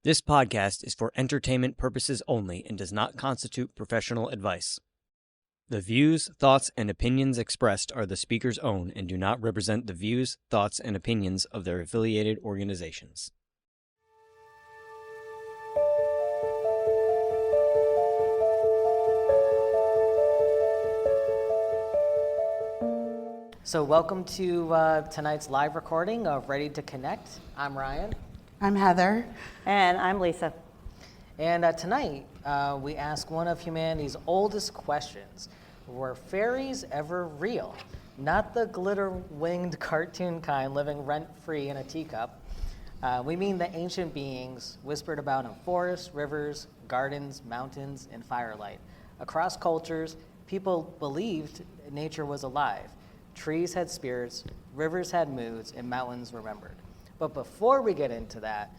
This podcast is for entertainment purposes only and does not constitute professional advice. The views, thoughts, and opinions expressed are the speaker's own and do not represent the views, thoughts, and opinions of their affiliated organizations. So welcome to tonight's live recording of Ready to Connect. I'm Ryan. I'm Heather. And I'm Lisa. And tonight we ask one of humanity's oldest questions. Were fairies ever real? Not the glitter-winged cartoon kind living rent-free in a teacup. We mean the ancient beings whispered about in forests, rivers, gardens, mountains, and firelight. Across cultures, people believed nature was alive. Trees had spirits, rivers had moods, and mountains remembered. But before we get into that,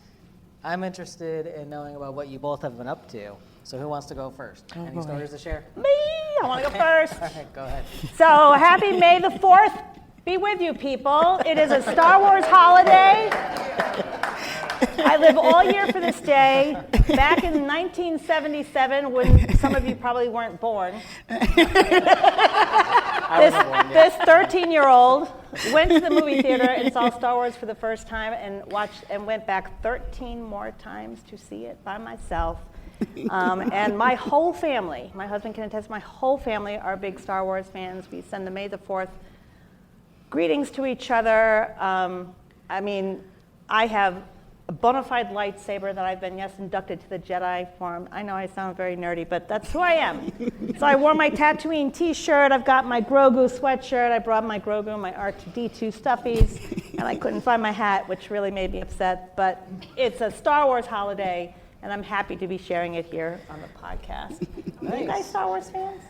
I'm interested in knowing about what you both have been up to. So who wants to go first? Any stories to share? Me! I want to go first. All right, go ahead. So happy May the 4th be with you, people. It is a Star Wars holiday. I live all year for this day. Back in 1977, when some of you probably weren't born, this 13-year-old went to the movie theater and saw Star Wars for the first time and went back 13 more times to see it by myself. And my whole family, my husband can attest, my whole family are big Star Wars fans. We send the May the 4th greetings to each other. I have a bona fide lightsaber that I've been, inducted to the Jedi form. I know I sound very nerdy, but that's who I am. So I wore my Tatooine t-shirt. I've got my Grogu sweatshirt. I brought my Grogu and my R2-D2 stuffies, and I couldn't find my hat, which really made me upset. But it's a Star Wars holiday, and I'm happy to be sharing it here on the podcast. Nice. Are you guys Star Wars fans?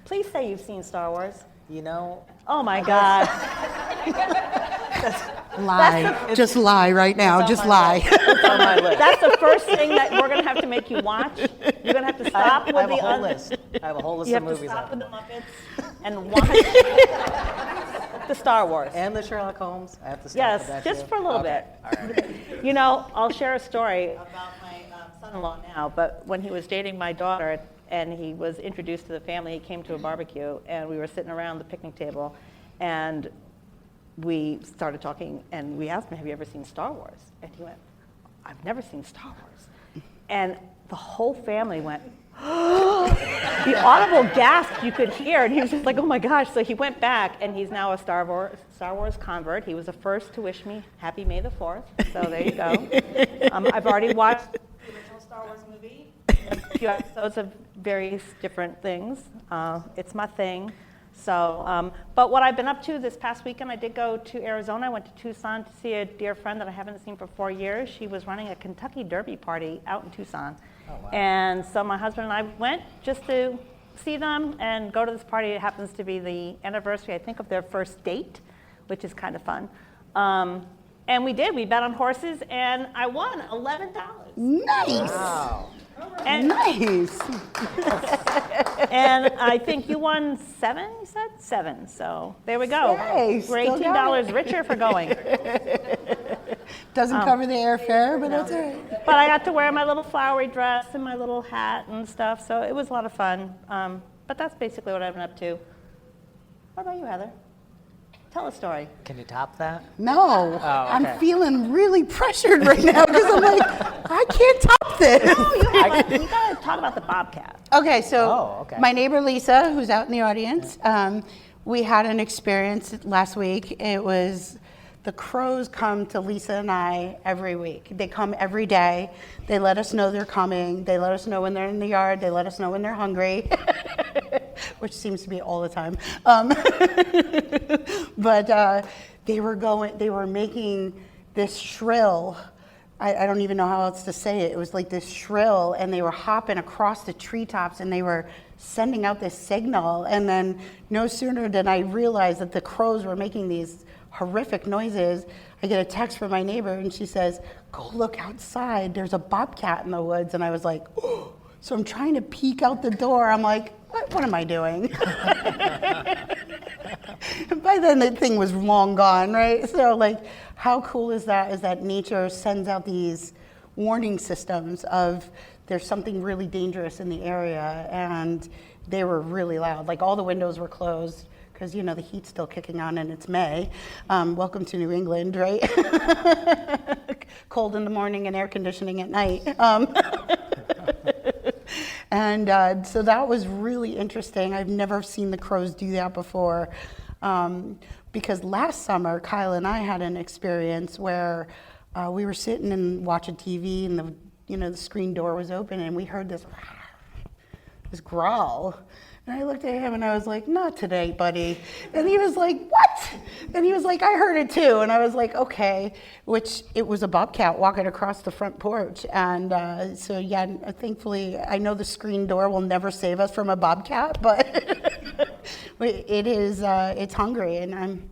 Please say you've seen Star Wars. You know, Oh my God. Lie. Just lie right now. Just lie. it's on my list. That's the first thing that we're going to have to make you watch. You're going to have to stop I with have the a whole list. I have a whole list You of have to movies. stop with the Muppets and watch the Star Wars. And the Sherlock Holmes. I have to stop Yes, with that just too. for a little Okay. bit. All right. You know, I'll share a story about my son-in-law now, but when he was dating my daughter and he was introduced to the family, he came to a barbecue and we were sitting around the picnic table and we started talking and we asked him, have you ever seen Star Wars? And he went, I've never seen Star Wars. And the whole family went, the audible gasp you could hear, and he was just like, oh my gosh. So he went back, and he's now a Star Wars convert. He was the first to wish me happy May the 4th, so there you go. I've already watched the original Star Wars movie, a few episodes of various different things. It's my thing. So, but what I've been up to this past weekend, I did go to Arizona. I went to Tucson to see a dear friend that I haven't seen for 4 years. She was running a Kentucky Derby party out in Tucson. Oh, wow. And so my husband and I went just to see them and go to this party. It happens to be the anniversary, I think, of their first date, which is kind of fun. And we did. We bet on horses, and I won $11. Nice. Wow. And, Nice. and I think you won 7, you said? 7. So there we go. Yay, We're still got $18 it. richer for going. Doesn't cover the airfare, but that's all right. But I got to wear my little flowery dress and my little hat and stuff, so it was a lot of fun. But that's basically what I've been up to. What about you, Heather? Tell a story. Can you top that? No, okay. I'm feeling really pressured right now because I'm like, I can't top this. You gotta talk about the Bobcat. Okay, so Oh, okay. my neighbor Lisa, who's out in the audience, we had an experience last week. It was the crows come to Lisa and I every week. They come every day. They let us know they're coming. They let us know when they're in the yard. They let us know when they're hungry, which seems to be all the time. But they were making this shrill, I don't even know how else to say it. It was like this shrill, and they were hopping across the treetops, and they were sending out this signal. And then no sooner than I realized that the crows were making these horrific noises, I get a text from my neighbor, and she says, go look outside. There's a bobcat in the woods. And I was like, oh. So I'm trying to peek out the door. I'm like, what am I doing? By then the thing was long gone, right? So like, how cool is that? Is that nature sends out these warning systems of there's something really dangerous in the area, and they were really loud. Like all the windows were closed because, you know, the heat's still kicking on and it's May. Welcome to New England, right? Cold in the morning and air conditioning at night. And so that was really interesting. I've never seen the crows do that before. Because last summer, Kyle and I had an experience where we were sitting and watching TV, and the screen door was open, and we heard this growl. And I looked at him and I was like, "Not today, buddy." And he was like, "What?" And he was like, "I heard it too." And I was like, "Okay," which it was a bobcat walking across the front porch. And so yeah, thankfully, I know the screen door will never save us from a bobcat, but it is, it's hungry. And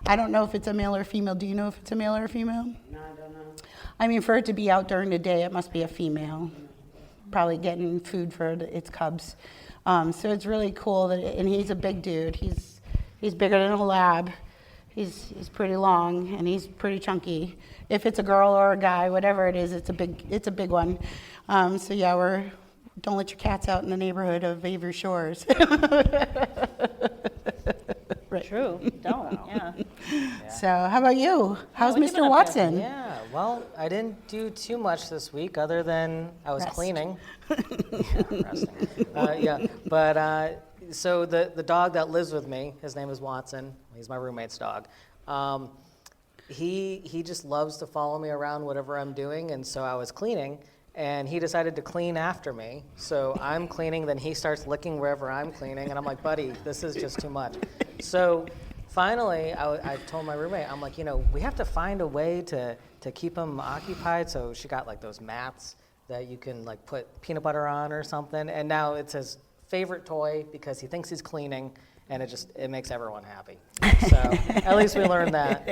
I don't know if it's a male or female. Do you know if it's a male or a female? No, I don't know. I mean, for it to be out during the day, it must be a female, probably getting food for its cubs. So it's really cool and he's a big dude. He's bigger than a lab. He's pretty long and he's pretty chunky. If it's a girl or a guy, whatever it is, it's a big one. So yeah, don't let your cats out in the neighborhood of Avery Shores. Right. True, don't, yeah. So how about you? How's what you been Mr. up Watson? Yeah, well, I didn't do too much this week other than I was Rest. cleaning. Yeah, resting. But so the dog that lives with me, his name is Watson. He's my roommate's dog. He just loves to follow me around whatever I'm doing, and so I was cleaning, and he decided to clean after me. So I'm cleaning, then he starts licking wherever I'm cleaning, and I'm like, "Buddy, this is just too much." So finally, I told my roommate, I'm like, we have to find a way to keep him occupied. So she got like those mats that you can like put peanut butter on or something. And now it's his favorite toy because he thinks he's cleaning, and it makes everyone happy. So at least we learned that.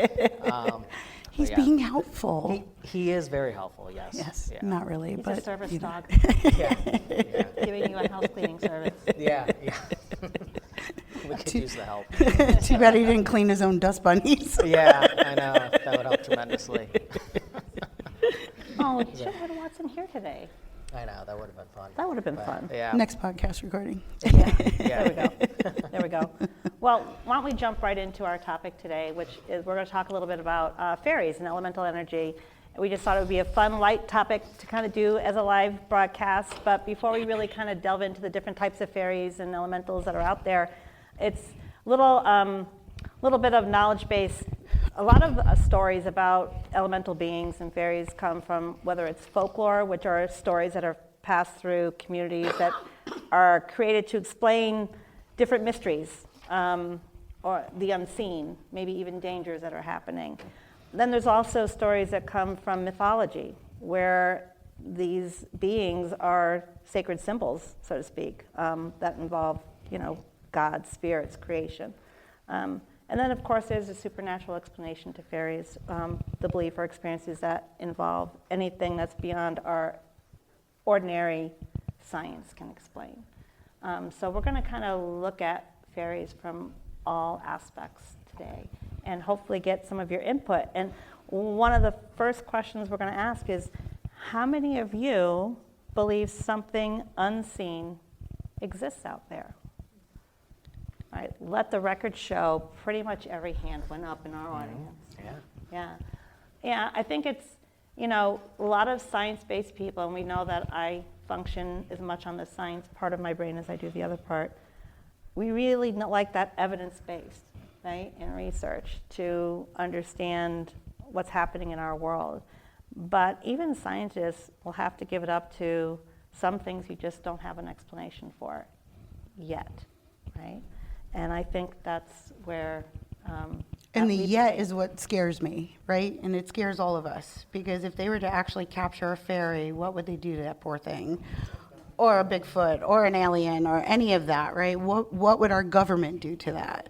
He's yeah. being helpful. He is very helpful, yes. Yes, Yeah. not really, He's but a service you know. dog, Yeah. giving you a house cleaning service. Yeah. We could use the help. Too bad he didn't clean his own dust bunnies. Yeah, I know. That would help tremendously. Oh, you should have had Watson here today. I know, that would have been fun. That would have been But, fun. Yeah. Next podcast recording. Yeah, Yeah. there we go. There we go. Well, why don't we jump right into our topic today, which is we're going to talk a little bit about fairies and elemental energy. We just thought it would be a fun, light topic to kind of do as a live broadcast. But before we really kind of delve into the different types of fairies and elementals that are out there, it's a little bit of knowledge base. A lot of stories about elemental beings and fairies come from whether it's folklore, which are stories that are passed through communities that are created to explain different mysteries or the unseen, maybe even dangers that are happening. Then there's also stories that come from mythology, where these beings are sacred symbols, so to speak, that involve, God, spirits, creation. And then, of course, there's a supernatural explanation to fairies, the belief or experiences that involve anything that's beyond our ordinary science can explain. So we're going to kind of look at fairies from all aspects today and hopefully get some of your input. And one of the first questions we're going to ask is, how many of you believe something unseen exists out there? All right, let the record show pretty much every hand went up in our audience. Yeah, I think it's, a lot of science-based people, and we know that I function as much on the science part of my brain as I do the other part. We really like that evidence-based, right, in research to understand what's happening in our world. But even scientists will have to give it up to some things you just don't have an explanation for yet, right? And I think that's where And the leads yet faith. is what scares me, right? And it scares all of us, because if they were to actually capture a fairy, what would they do to that poor thing? Or a Bigfoot, or an alien, or any of that, right? What would our government do to that?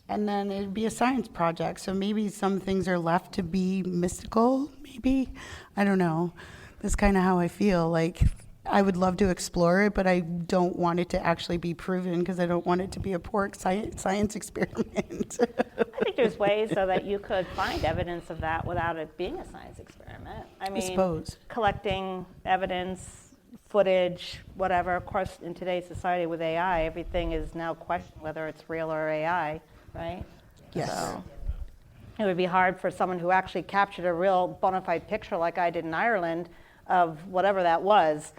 And then it'd be a science project, so maybe some things are left to be mystical, maybe? I don't know. That's kind of how I feel. Like, I would love to explore it, but I don't want it to actually be proven, because I don't want it to be a poor science experiment. I think think there's ways so that you could find evidence of that without it being a science experiment. I mean, suppose. collecting evidence, footage, whatever. Of course, in today's society with AI, everything is now questioned whether it's real or AI, right? Yes. So it would be hard for someone who actually captured a real bona fide picture like I did in Ireland of whatever that was,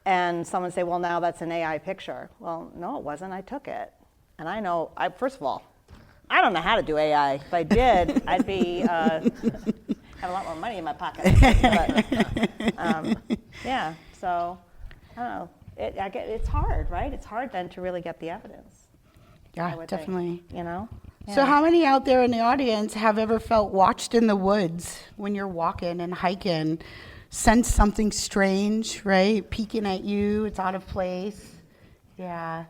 and someone say, well, now that's an AI picture. Well, no, it wasn't. I took it. And I know, first of all, I don't know how to do AI. If I did, I'd be have a lot more money in my pocket. But, yeah, so I don't know. It's hard, right? It's hard then to really get the evidence. I Yeah, would definitely. think, you know? So Yeah. how many out there in the audience have ever felt watched in the woods when you're walking and hiking, sense something strange, right? Peeking at you, it's out of place. Yeah.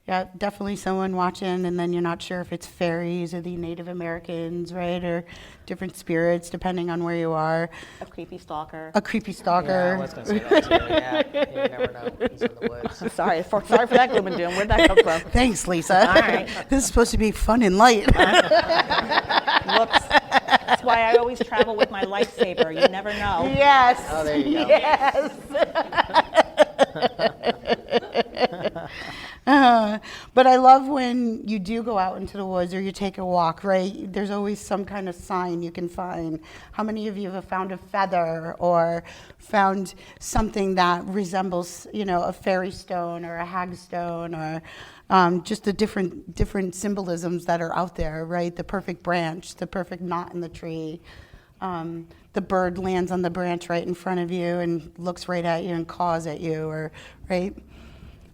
Yeah, definitely someone watching, and then you're not sure if it's fairies or the Native Americans, right? Or different spirits, depending on where you are. A creepy stalker. A creepy Yeah, I stalker. was going to say that too. Yeah, you never know. He's in the woods. Sorry for that gloom and doom. Where'd that come from? Thanks, Lisa. All right. This is supposed to be fun and light. Whoops. That's why I always travel with my lightsaber. You never know. Yes. Oh, there you go. Yes. But I love when you do go out into the woods or you take a walk, right? There's always some kind of sign you can find. How many of you have found a feather or found something that resembles, a fairy stone or a hag stone or just the different symbolisms that are out there, right? The perfect branch, the perfect knot in the tree. The bird lands on the branch right in front of you and looks right at you and caws at you, or right?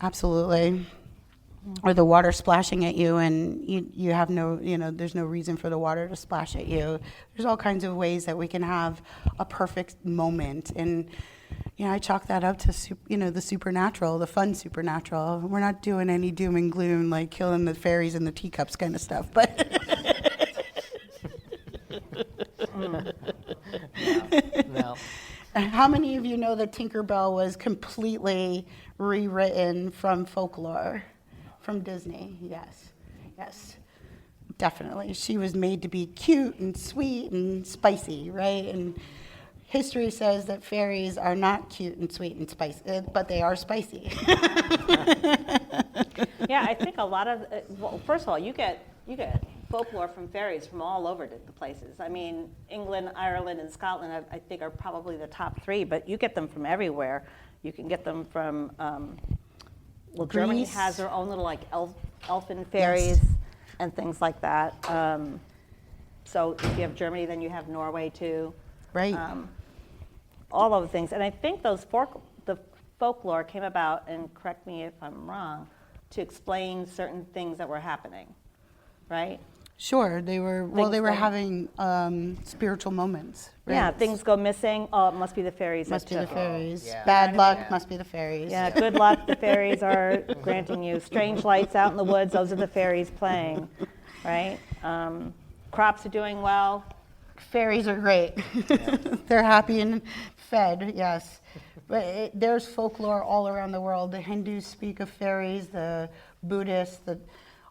Absolutely. Or the water splashing at you and you have no, there's no reason for the water to splash at you. There's all kinds of ways that we can have a perfect moment. And, I chalk that up to, the supernatural, the fun supernatural. We're not doing any doom and gloom like killing the fairies in the teacups kind of stuff, but... No. How many of you know that Tinkerbell was completely rewritten from folklore, from Disney? Yes, definitely. She was made to be cute and sweet and spicy, right? And history says that fairies are not cute and sweet and spicy, but they are spicy. Yeah, I think a lot of, well, first of all, you get folklore from fairies from all over the places. I mean, England, Ireland, and Scotland, I think, are probably the top three, but you get them from everywhere. You can get them from, Germany Greece. has their own little elfin fairies and things like that. So if you have Germany, then you have Norway too. Right. All of the things. And I think the folklore came about, and correct me if I'm wrong, to explain certain things that were happening, right? Sure, they were having spiritual moments. Right? Yeah, things go missing. Oh, it must be the fairies. Must that be the took it. fairies. Yeah. Bad luck Yeah. must be the fairies. Yeah, good luck. The fairies are granting you. Strange lights out in the woods. Those are the fairies playing, right? Crops are doing well. Fairies are great. They're happy and fed, yes. But there's folklore all around the world. The Hindus speak of fairies, the Buddhists,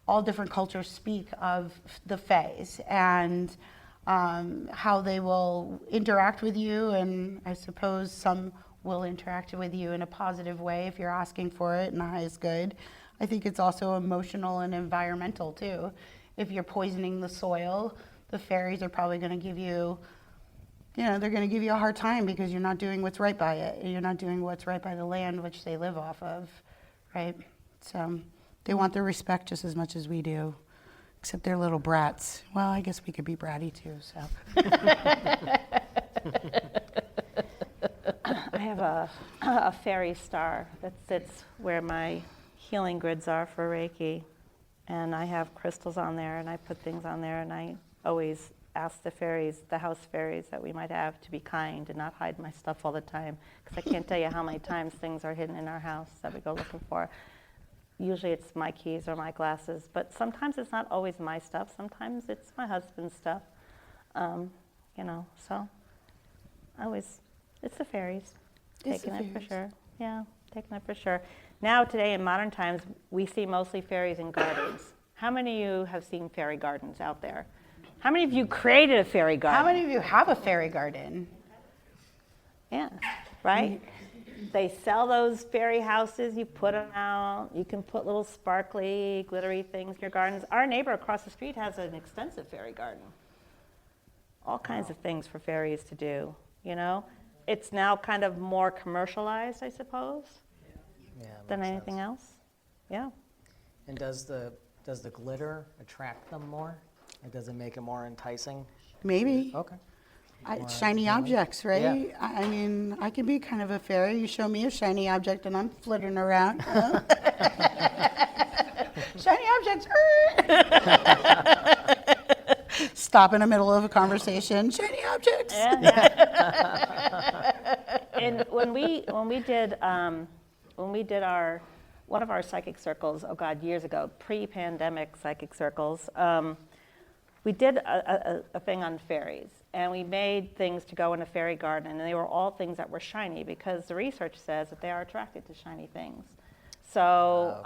all different cultures speak of the fays and how they will interact with you. And I suppose some will interact with you in a positive way if you're asking for it in the highest good. I think it's also emotional and environmental too. If you're poisoning the soil, the fairies are probably going to give you, they're going to give you a hard time because you're not doing what's right by it. You're not doing what's right by the land which they live off of, right? So they want their respect just as much as we do, except they're little brats. Well, I guess we could be bratty too, so. I have a fairy star that sits where my healing grids are for Reiki. And I have crystals on there, and I put things on there, and I always ask the fairies, the house fairies that we might have, to be kind and not hide my stuff all the time. Because I can't tell you how many times things are hidden in our house that we go looking for. Usually it's my keys or my glasses, but sometimes it's not always my stuff. Sometimes it's my husband's stuff, so it's the fairies. It's the Taking it for fairies. sure. Yeah, taking it for sure. Now, today, in modern times, we see mostly fairies in gardens. How many of you have seen fairy gardens out there? How many of you created a fairy garden? How many of you have a fairy garden? Yeah, right? They sell those fairy houses, you put them out, you can put little sparkly, glittery things in your gardens. Our neighbor across the street has an extensive fairy garden. All kinds of things for fairies to do, you know? It's now kind of more commercialized, I suppose, Yeah, than makes anything sense. else. Yeah. And does the glitter attract them more? Like, does it make it more enticing? Maybe. Okay. Shiny objects, right? I mean, I can be kind of a fairy. You show me a shiny object and I'm flittering around. Shiny objects. Stop in the middle of a conversation. Shiny objects. And when we did our one of our psychic circles, oh God, years ago, pre-pandemic psychic circles, we did a thing on fairies, and we made things to go in a fairy garden, and they were all things that were shiny because the research says that they are attracted to shiny things. So,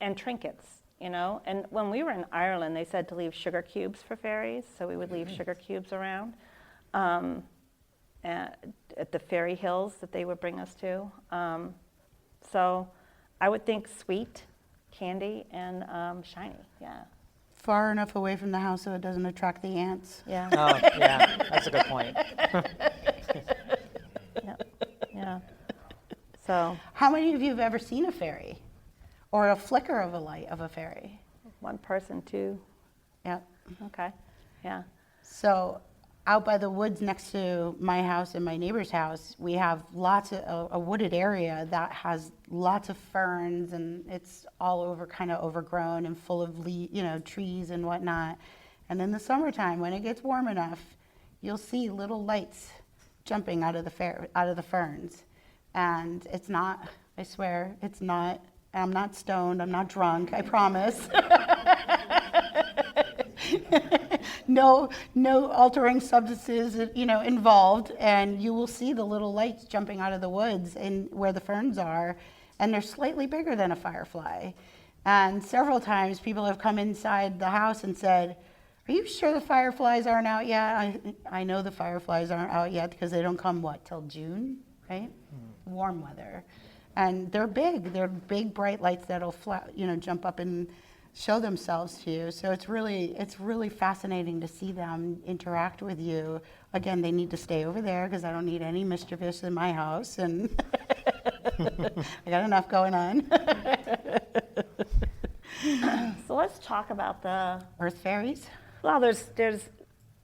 and trinkets, you know. And when we were in Ireland, they said to leave sugar cubes for fairies, so we would leave sugar cubes around at the fairy hills that they would bring us to. So I would think sweet, candy, and shiny, yeah. Far enough away from the house so it doesn't attract the ants. Yeah. Oh, yeah, that's a good point. Yeah. So How many of you have ever seen a fairy? Or a flicker of a light of a fairy? one person, two. Yep. Okay. Yeah. So out by the woods next to my house and my neighbor's house, we have lots of a wooded area that has lots of ferns, and it's all over kind of overgrown and full of trees and whatnot. And in the summertime, when it gets warm enough, you'll see little lights jumping out of the ferns. And it's not, I swear, it's not, I'm not stoned, I'm not drunk, I promise. No altering substances, involved, and you will see the little lights jumping out of the woods and where the ferns are, and they're slightly bigger than a firefly. And several times people have come inside the house and said, "Are you sure the fireflies aren't out yet?" I know the fireflies aren't out yet because they don't come till June, right? Warm weather, and they're big. They're big bright lights that'll jump up and show themselves to you. So it's really fascinating to see them interact with you. Again, they need to stay over there because I don't need any mischievous in my house, and I got enough going on. So let's talk about the, Earth fairies. well,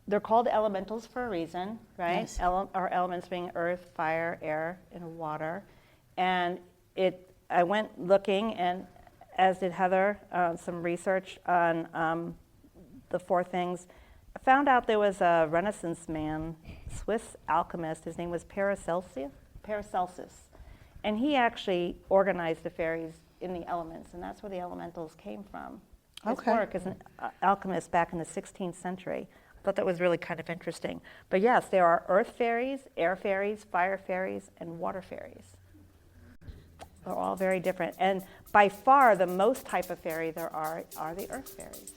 they're called elementals for a reason, right? Yes. Our elements being earth, fire, air, and water. And I went looking, and as did Heather, some research on the four things. I found out there was a Renaissance man, Swiss alchemist. His name was Paracelsus, and he actually organized the fairies in the elements, and that's where the elementals came from. His Okay. work as an alchemist back in the 16th century. I thought that was really kind of interesting. But yes, there are earth fairies, air fairies, fire fairies, and water fairies. They're all very different. And by far, the most type of fairy there are the earth fairies.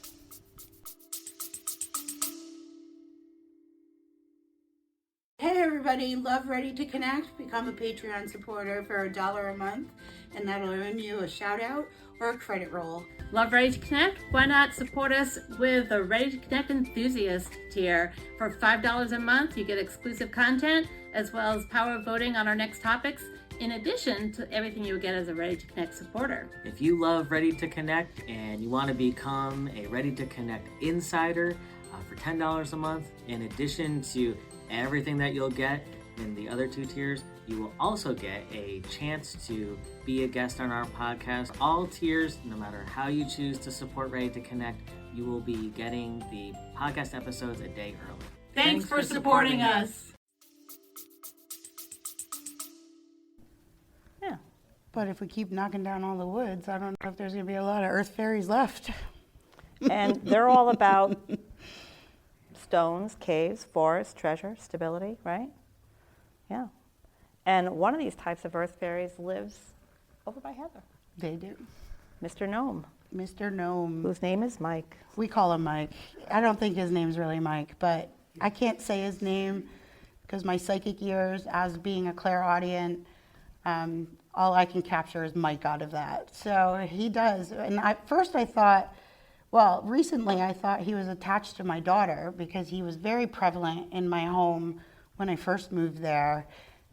Hey everybody, love Ready to Connect? Become a Patreon supporter for $1 a month, and that'll earn you a shout out or a credit roll. Love Ready to Connect? Why not support us with the Ready to Connect Enthusiast tier? For $5 a month, you get exclusive content as well as power voting on our next topics, in addition to everything you would get as a Ready to Connect supporter. If you love Ready to Connect and you want to become a Ready to Connect insider for $10 a month, in addition to everything that you'll get in the other two tiers, you will also get a chance to be a guest on our podcast. All tiers, no matter how you choose to support Ready to Connect, you will be getting the podcast episodes a day early. Thanks for supporting us. Yeah. But if we keep knocking down all the woods, I don't know if there's going to be a lot of earth fairies left. And they're all about stones, caves, forests, treasure, stability, right? Yeah. And one of these types of earth fairies lives over by Heather, They do. Mr. Gnome. Mr. Gnome. Whose name is Mike. We call him Mike. I don't think his name's really Mike, but I can't say his name because my psychic ears, as being a clairaudient, all I can capture is Mike out of that. So he does. And at first I thought, well, recently I thought he was attached to my daughter because he was very prevalent in my home when I first moved there.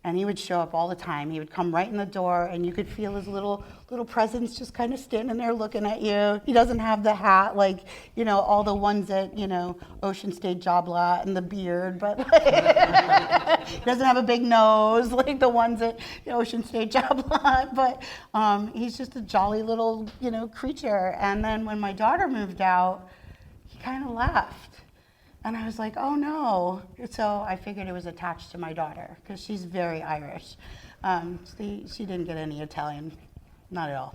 And he would show up all the time. He would come right in the door, and you could feel his little presence just kind of standing there looking at you. He doesn't have the hat like, all the ones at, Ocean State Job Lot and the beard, but he doesn't have a big nose like the ones at Ocean State Job Lot. But he's just a jolly little, creature. And then when my daughter moved out, he kind of left. And I was like, oh no. So I figured it was attached to my daughter because she's very Irish. She didn't get any Italian, not at all.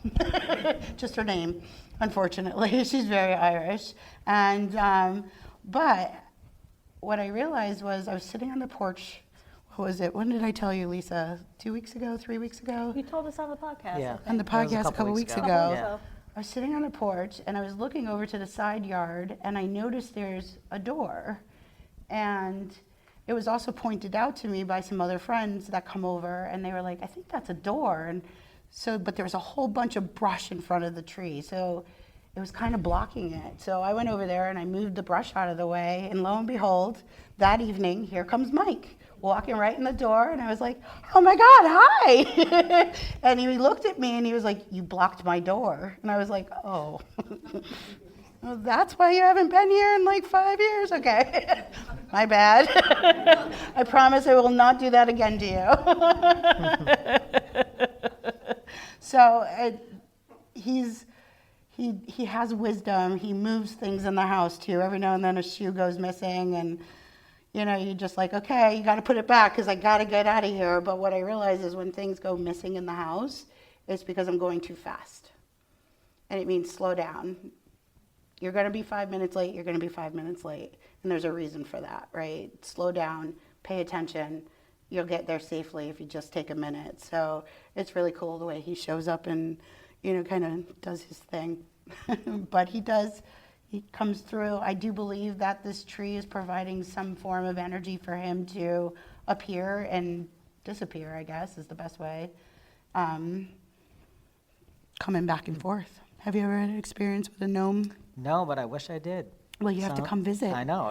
Just her name, unfortunately. She's very Irish. And, but what I realized was I was sitting on the porch. What was it? When did I tell you, Lisa? 2 weeks ago, 3 weeks ago? You told us on the podcast. Yeah. On the That was a podcast a couple couple weeks weeks ago. ago. Yeah. I was sitting on the porch and I was looking over to the side yard and I noticed there's a door. And it was also pointed out to me by some other friends that come over and they were like, I think that's a door. And so, but there was a whole bunch of brush in front of the tree. So it was kind of blocking it. So I went over there and I moved the brush out of the way. And lo and behold, that evening, here comes Mike walking right in the door. And I was like, oh my God, hi. And he looked at me and he was like, you blocked my door. And I was like, oh, well, that's why you haven't been here in like 5 years? Okay, my bad. I promise I will not do that again to you. So he has wisdom. He moves things in the house too. Every now and then a shoe goes missing and you're just like, okay, you got to put it back because I got to get out of here. But what I realize is when things go missing in the house, it's because I'm going too fast. And it means slow down. You're going to be 5 minutes late, you're going to be 5 minutes late. And there's a reason for that, right? Slow down, pay attention. You'll get there safely if you just take a minute. So it's really cool the way he shows up and, kind of does his thing. But he comes through. I do believe that this tree is providing some form of energy for him to appear and disappear, I guess, is the best way. Coming back and forth. Have you ever had an experience with a gnome? No, but I wish I did. Well, you have to come visit. I know.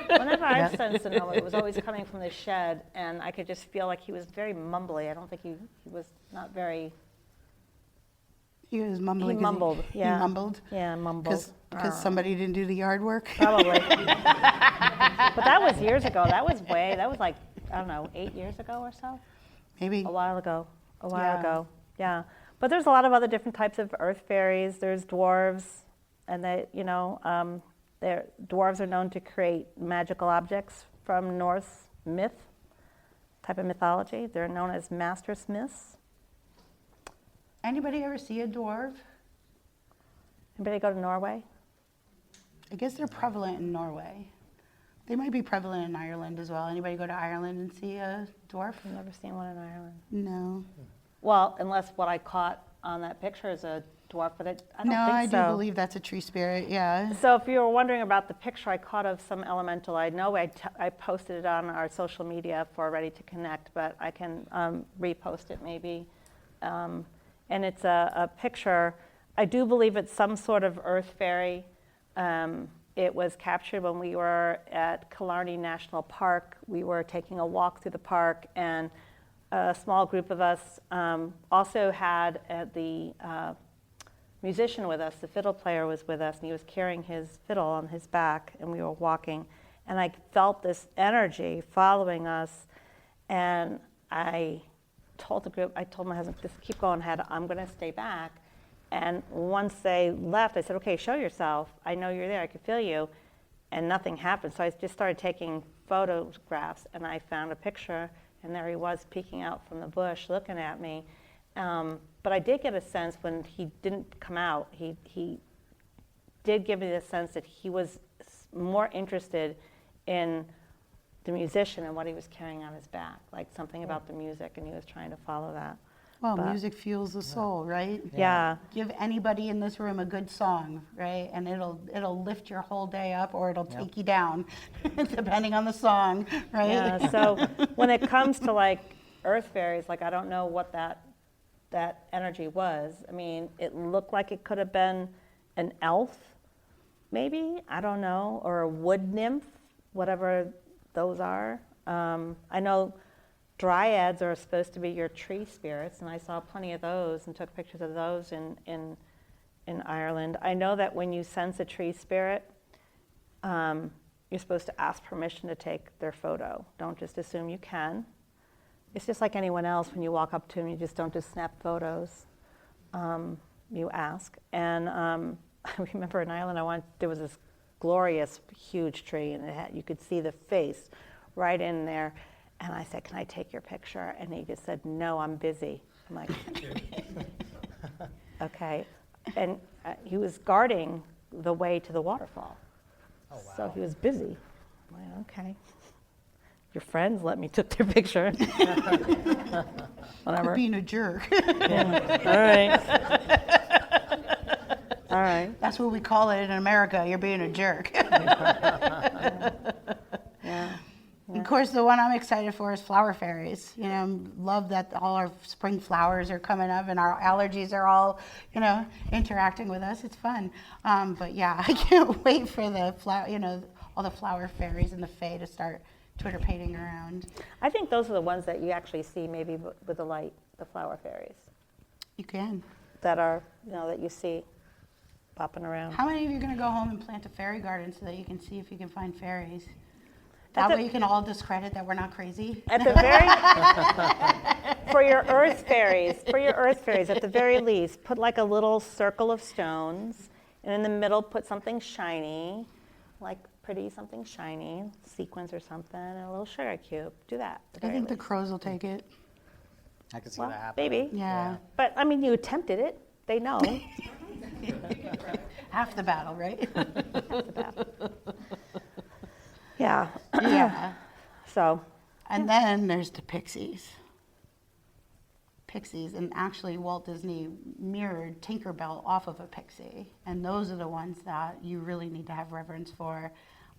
Whenever I've sensed a gnome, it was always coming from the shed, and I could just feel like he was very mumbly. I don't think he was not very... He was mumbling. He mumbled, yeah. He mumbled? Yeah, mumbled. Because somebody didn't do the yard work? Probably. But that was years ago. That was like, I don't know, 8 years ago or so? Maybe. A while ago. Yeah. Yeah. But there's a lot of other different types of earth fairies. There's dwarves, and dwarves are known to create magical objects from Norse myth, type of mythology. They're known as master smiths. Anybody ever see a dwarf? Anybody go to Norway? I guess they're prevalent in Norway. They might be prevalent in Ireland as well. Anybody go to Ireland and see a dwarf? I've never seen one in Ireland. No. Well, unless what I caught on that picture is a dwarf, but I don't think so. No, I do believe that's a tree spirit, yeah. So if you were wondering about the picture I caught of some elemental, I know I posted it on our social media for Ready to Connect, but I can repost it maybe. And it's a picture. I do believe it's some sort of earth fairy. It was captured when we were at Killarney National Park. We were taking a walk through the park, and a small group of us also had the musician with us. The fiddle player was with us, and he was carrying his fiddle on his back, and we were walking. And I felt this energy following us, and I told my husband, just keep going ahead, I'm going to stay back. And once they left, I said, okay, show yourself. I know you're there, I can feel you. And nothing happened. So I just started taking photographs, and I found a picture, and there he was peeking out from the bush looking at me. But I did get a sense when he didn't come out, he did give me the sense that he was more interested in the musician and what he was carrying on his back, like something about the music, and he was trying to follow that. Well, music fuels the soul, right? Yeah. Give anybody in this room a good song, right? And it'll lift your whole day up, or it'll take you down, depending on the song, right? Yeah, so when it comes to like earth fairies, like I don't know what that energy was. I mean, it looked like it could have been an elf, maybe, I don't know, or a wood nymph, whatever those are. I know dryads are supposed to be your tree spirits, and I saw plenty of those and took pictures of those in Ireland. I know that when you sense a tree spirit, you're supposed to ask permission to take their photo. Don't just assume you can. It's just like anyone else. When you walk up to them, you just don't just snap photos. You ask. And I remember in Ireland, there was this glorious, huge tree, and you could see the face right in there. And I said, "Can I take your picture?" And he just said, "No, I'm busy." I'm like, okay. And he was guarding the way to the waterfall. Oh, wow. So he was busy. I'm like, okay. Your friends let me take their picture. Whatever. You're being a jerk. All right. All right. That's what we call it in America. You're being a jerk. Yeah. Of course, the one I'm excited for is flower fairies. You know, love that all our spring flowers are coming up and our allergies are all, interacting with us. It's fun. But yeah, I can't wait for the all the flower fairies and the fae to start Twitter painting around. I think those are the ones that you actually see maybe with the light, the flower fairies You can. that are, that you see popping around. How many of you are going to go home and plant a fairy garden so that you can see if you can find fairies? At That the- way you can all discredit that we're not crazy. At the very, for your earth fairies, at the very least, put like a little circle of stones, and in the middle put something shiny, like something shiny, sequins or something, and a little sugar cube. Do that. at the I very think the least. crows will take it. I could see Well, that happening. maybe. Yeah. But I mean, you attempted it. They know. Half the battle, right? Yeah. Yeah. So, And then there's the pixies. Pixies, and actually Walt Disney mirrored Tinkerbell off of a pixie. And those are the ones that you really need to have reverence for.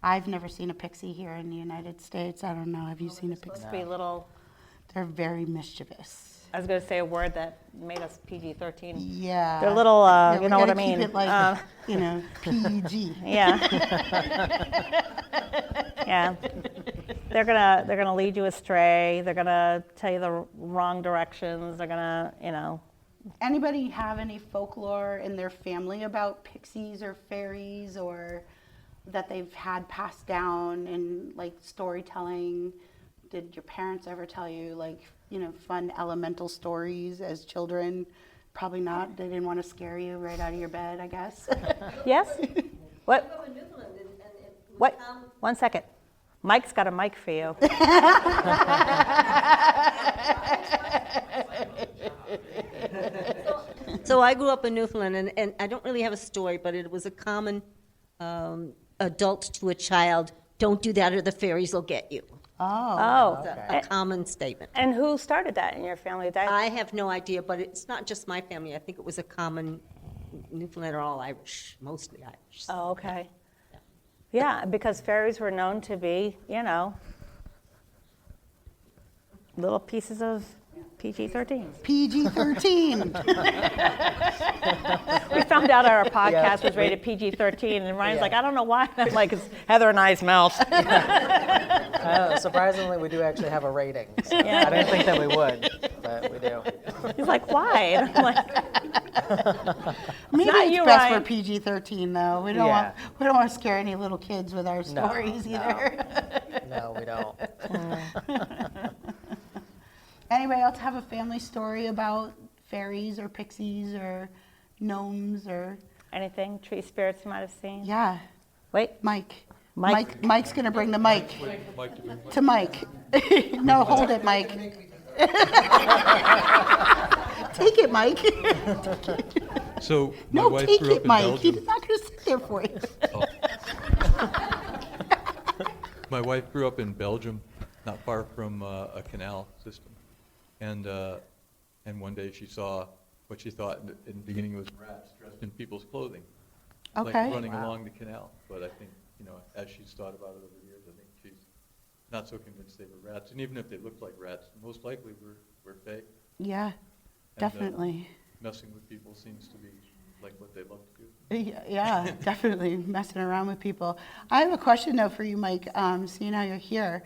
I've never seen a pixie here in the United States. I don't know. Have you seen a pixie? supposed to be little. They're very mischievous. I was going to say a word that made us PG-13. Yeah. They're little. Yeah, we you know what I gotta mean. Keep it like, PG. Yeah. Yeah. They're gonna lead you astray. They're gonna tell you the wrong directions. They're gonna, Anybody have any folklore in their family about pixies or fairies, or that they've had passed down in like storytelling? Did your parents ever tell you fun elemental stories as children? Probably not. They didn't want to scare you right out of your bed, I guess. Yes. What? What? 1 second. Mike's got a mic for you. So I grew up in Newfoundland, and I don't really have a story, but it was a common adult to a child, don't do that or the fairies will get you. Oh. It's a common statement. And who started that in your family? I have no idea, but it's not just my family. I think it was a common, Newfoundland are all Irish, mostly Irish. Oh, okay. Yeah, because fairies were known to be, little pieces of PG-13. PG-13. We found out our podcast was rated PG-13, and Ryan's like, I don't know why. I'm like, it's Heather and I's mouth. Surprisingly, we do actually have a rating. So I didn't think that we would, but we do. He's like, why? And I'm like, Maybe not it's you, best Ryan. for PG-13 though. We don't Yeah. want to scare any little kids with our stories either. No, we don't. Anybody else have a family story about fairies or pixies or gnomes or? anything, tree spirits you might have seen? Yeah, Wait, Mike. Mike. Mike's gonna bring the mic to Mike. No, hold it, Mike. Take it, Mike. So my No, wife take grew up it, in Mike. Belgium. He's not gonna sit there for you. My wife grew up in Belgium, not far from a canal system. And And one day she saw what she thought in the beginning was rats dressed in people's clothing. Okay. Like running along the canal. But I think, as she's thought about it over the years, I think she's not so convinced they were rats. And even if they looked like rats, most likely we're fake. Yeah, And, definitely. Messing with people seems to be like what they love to do. Yeah, definitely messing around with people. I have a question though for you, Mike, seeing how you're here.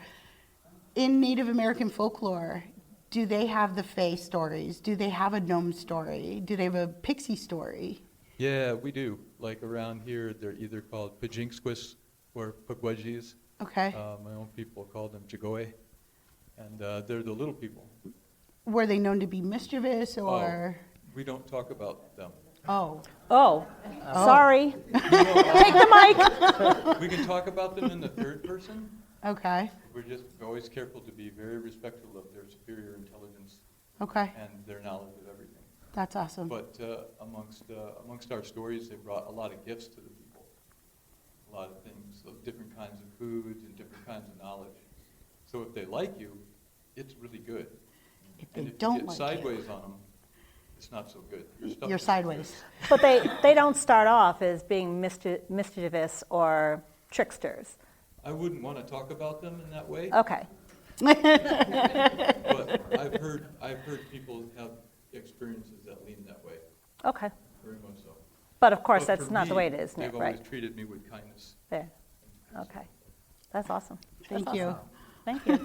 In Native American folklore, do they have the Fae stories? Do they have a gnome story? Do they have a pixie story? Yeah, we do. Like around here, they're either called Pajinksquis or Pugwudgies. Okay. My own people call them Jagoe. And they're the little people. Were they known to be mischievous or? We don't talk about them. Oh. Oh, sorry. Take the mic. We can talk about them in the third person. Okay. We're just always careful to be very respectful of their superior intelligence Okay. and their knowledge of everything. That's awesome. But amongst our stories, they brought a lot of gifts to the people. A lot of things, so different kinds of foods and different kinds of knowledge. So if they like you, it's really good. If they And if don't you get like sideways on them, it's not so good. Stuff you're is sideways. But they don't start off as being mischievous or tricksters. I wouldn't want to talk about them in that way. Okay. But I've heard people have experiences that lean that way, Okay. very much so. But of course, But that's for not the me, way it is, They've right? always treated me with kindness. There. Okay. That's awesome. That's Thank you. awesome. Thank you.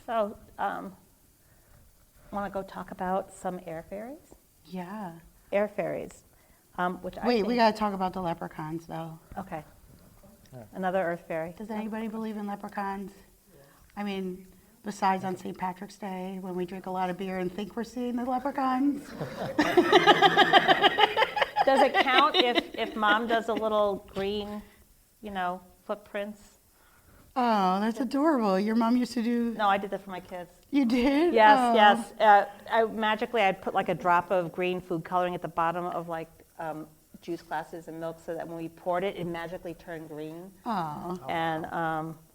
So, want to go talk about some air fairies? Yeah. Air fairies, which I Wait, think, we got to talk about the leprechauns though. okay. Another earth fairy. Does anybody believe in leprechauns? I mean, besides on St. Patrick's Day when we drink a lot of beer and think we're seeing the leprechauns? Does it count if mom does a little green, footprints? Oh, that's adorable. Your mom used to do. No, I did that for my kids. You did? Yes, Oh. yes. I'd put like a drop of green food coloring at the bottom of like juice glasses and milk so that when we poured it, it magically turned green. Oh. And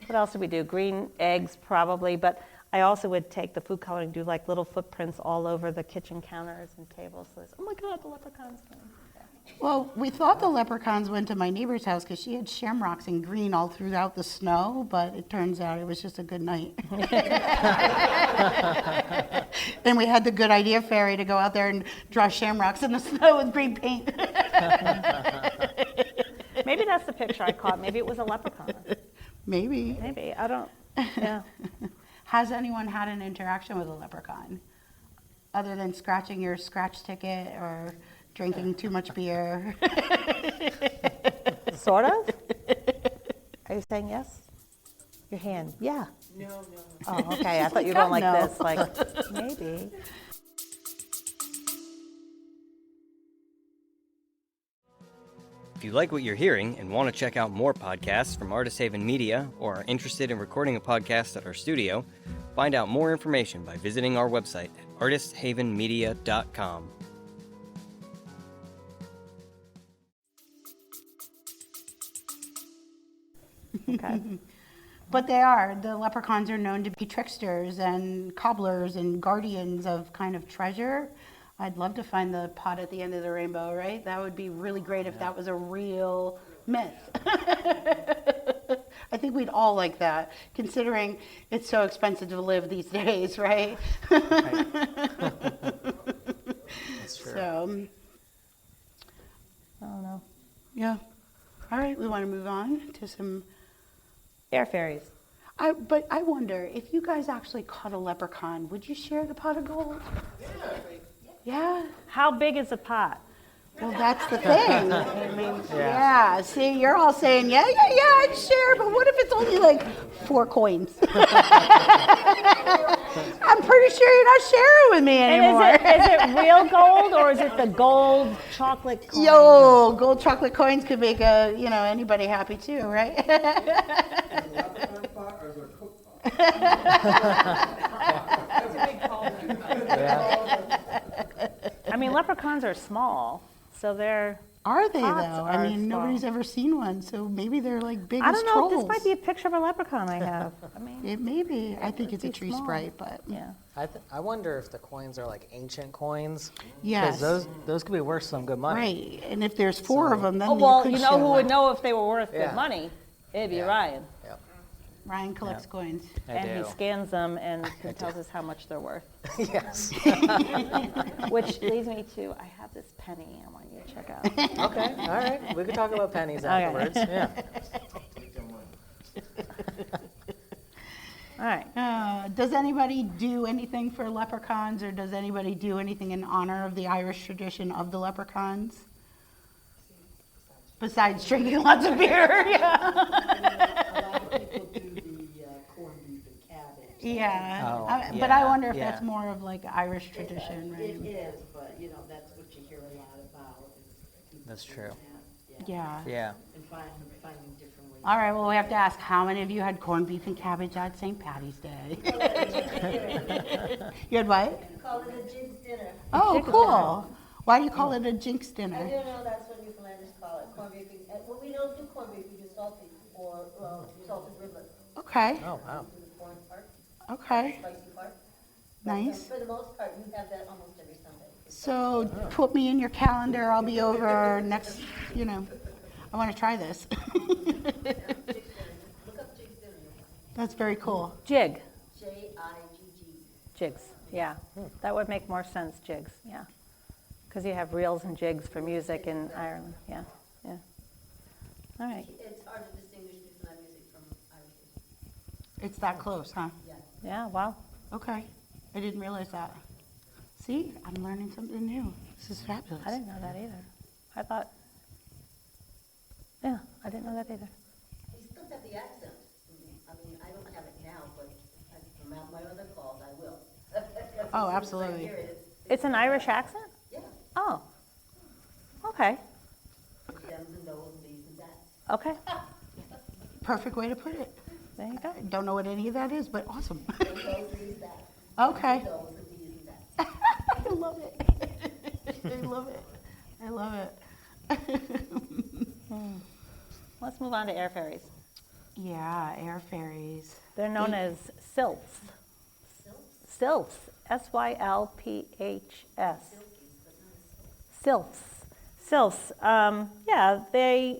what else did we do? Green eggs probably, but I also would take the food coloring, do like little footprints all over the kitchen counters and tables. So oh my God, the leprechauns came. Well, we thought the leprechauns went to my neighbor's house because she had shamrocks and green all throughout the snow, but it turns out it was just a good night. And we had the good idea fairy to go out there and draw shamrocks in the snow with green paint. Maybe that's the picture I caught. Maybe it was a leprechaun. Maybe. Maybe. I don't, yeah. Has anyone had an interaction with a leprechaun other than scratching your scratch ticket or drinking too much beer? Sort of? Are you saying yes? Your hand, yeah. No. Oh, okay, I thought you were going like No. this, like, maybe. If you like what you're hearing and want to check out more podcasts from Artist Haven Media or are interested in recording a podcast at our studio, find out more information by visiting our website at artisthavenmedia.com. Okay. But they are. The leprechauns are known to be tricksters and cobblers and guardians of kind of treasure. I'd love to find the pot at the end of the rainbow, right? That would be really great if that was a real myth. I think we'd all like that, considering it's so expensive to live these days, right? That's true. So, I don't know. yeah. All right, we want to move on to some. Air fairies. But I wonder, if you guys actually caught a leprechaun, would you share the pot of gold? Yeah? How big is a pot? Well, that's the thing. I mean, yeah. See, you're all saying, yeah, I'd share, but what if it's only like 4 coins? I'm pretty sure you're not sharing with me anymore. And is it real gold or is it the gold chocolate coin? Yo, gold chocolate coins could make anybody happy too, right? I mean, leprechauns are small, so they're Are they Pots though? are I mean, small. nobody's ever seen one, so maybe they're like big I as don't know, trolls. this might be a picture of a leprechaun I have. I mean, It may be. I think it's a be tree small. sprite, but yeah. I wonder if the coins are like ancient coins. Yes. Because those could be worth some good money. right. And if there's 4 of them, then Oh, well, could you know show who would up. know if they were worth Yeah. good money? It'd be Yeah. Ryan. Yep. Ryan collects coins. I And do. he scans them and tells us how much they're worth. Yes. Which leads me to, I have this penny I want you to check out. Okay, all right. We could talk about pennies Okay. afterwards. Yeah. All right. Does anybody do anything for leprechauns, or does anybody do anything in honor of the Irish tradition of the leprechauns? Besides drinking lots of beer, yeah. A lot of people do the corned beef and cabbage. Yeah. Oh, But I yeah, wonder if yeah. that's more of like Irish tradition, It right? is, but you know, that's what you hear a lot about. Is people That's doing true. that, yeah. Yeah. Yeah. And finding different ways. All right, well, we have to ask, how many of you had corned beef and cabbage at St. Patty's Day? You had what? Call it a jinx dinner. Oh, cool. Why do you call it a jinx I dinner? don't know, that's what Newfoundlanders call it, corned beef. Well, we don't do corned beef, we do salted or salted riblet. Okay, Oh, wow. Do the corn part, okay, spicy part. But, nice. For the most part, you have that almost every Sunday. So put me in your calendar, I'll be over next, I want to try this. Look up Jig's dinner, That's very cool. Jig. J-I-G-G. Jigs, yeah. That would make more sense, jigs, yeah. Because you have reels and jigs for music in Ireland, yeah, yeah. All right, It's hard to distinguish Newfoundland music from Irish music. It's that close, huh? yeah, wow. Okay, I didn't realize that. See, I'm learning something new. This is fabulous. I didn't know that either. I thought, yeah, I didn't know that either. You still have the accent. I mean, I don't have it now, but from my other calls, I will. Oh, absolutely. Here it is. It's an Irish accent? Yeah, Oh, okay, stems and those and these and that. okay, Perfect way to put it. there you go. I don't know what any of that is, but awesome. Those, these, that. Okay. Those and these and that. I love it. I love it. I love it. Let's move on to air fairies. Yeah, air fairies. They're known as sylphs. Sylphs, S-Y-L-P-H-S. Sylphs. Sylphs, yeah, they're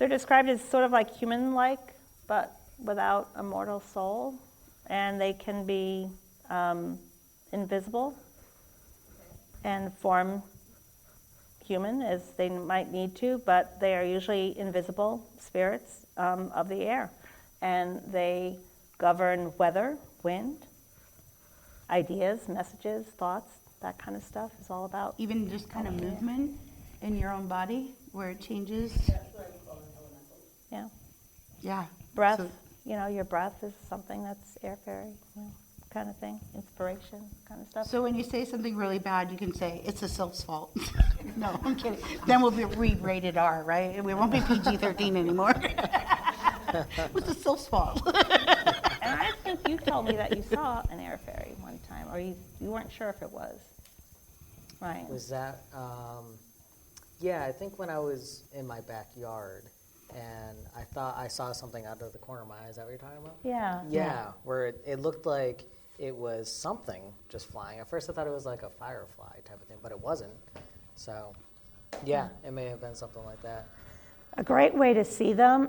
described as sort of like human-like, but without a mortal soul. And they can be invisible and form human as they might need to, but they are usually invisible spirits of the air. And they govern weather, wind, ideas, messages, thoughts, that kind of stuff is all about. Even just kind of movement in your own body where it changes. Yeah. Yeah. Breath, So- your breath is something that's air fairy, kind of thing. Inspiration, kind of stuff. So when you say something really bad, you can say, it's the sylph's fault. No, I'm kidding. Then we'll be rated R, right? We won't be PG-13 anymore. What's the sylph's fault? And I think you told me that you saw an air fairy one time, or you weren't sure if it was. Right. Was that, yeah, I think when I was in my backyard and I thought I saw something out of the corner of my eye. Is that what you're talking about? Yeah. Yeah, where it looked like it was something just flying. At first I thought it was like a firefly type of thing, but it wasn't. So, yeah, it may have been something like that. A great way to see them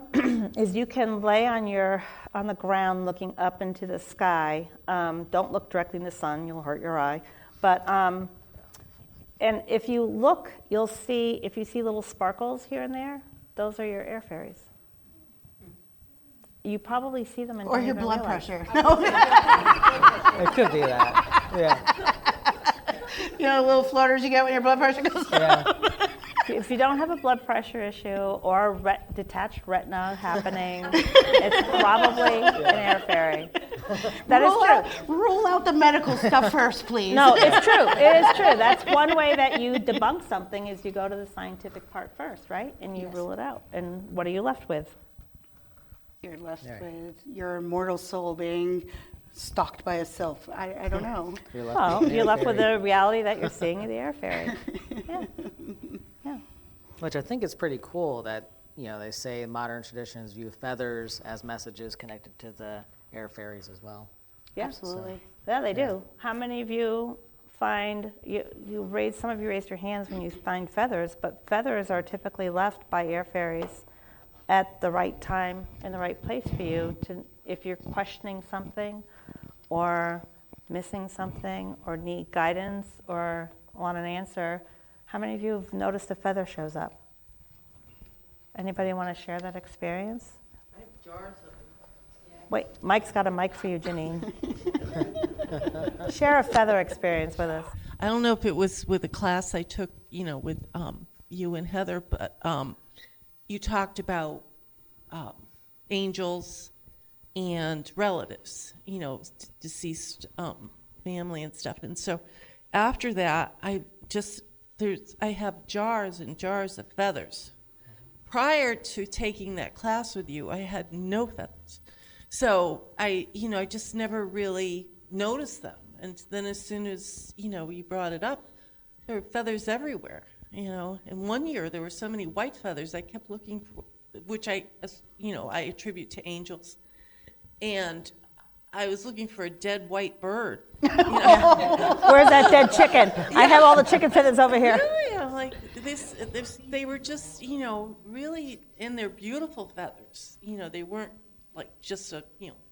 is you can lay on the ground looking up into the sky. Don't look directly in the sun; you'll hurt your eye. But and if you look, you'll see if you see little sparkles here and there. Those are your air fairies. You probably see them in Or your blood pressure. No. It could be that. Yeah. You know, the little flutters you get when your blood pressure goes up. Yeah. If you don't have a blood pressure issue or detached retina happening, it's probably an air fairy. That is true. Rule out the medical stuff first, please. No, it's true. It is true. That's one way that you debunk something is you go to the scientific part first, right? And you rule it out. And what are you left with? You're left Right. with your immortal soul being stalked by a sylph. I don't know. You're Well, with an you're air left with fairy. the reality that you're seeing the air fairy. Yeah. Yeah. Which I think is pretty cool that, they say modern traditions view feathers as messages connected to the air fairies as well. Yeah, absolutely. Yeah, they do. How many of you find, some of you raised your hands when you find feathers, but feathers are typically left by air fairies at the right time in the right place for you if you're questioning something or missing something or need guidance or want an answer. How many of you have noticed a feather shows up? Anybody want to share that experience? I have jars of them. Wait, Mike's got a mic for you, Janine. Share a feather experience with us. I don't know if it was with a class I took, with you and Heather, but you talked about angels and relatives, deceased family and stuff. And so after that, I have jars and jars of feathers. Prior to taking that class with you, I had no feathers. So I just never really noticed them. And then as soon as, you brought it up, there were feathers everywhere, And one year there were so many white feathers I kept looking for, which I attribute to angels. And I was looking for a dead white bird. Where's that dead chicken? I have all the chicken feathers over here. Yeah, like they were just, really, and they're beautiful feathers. They weren't like just a,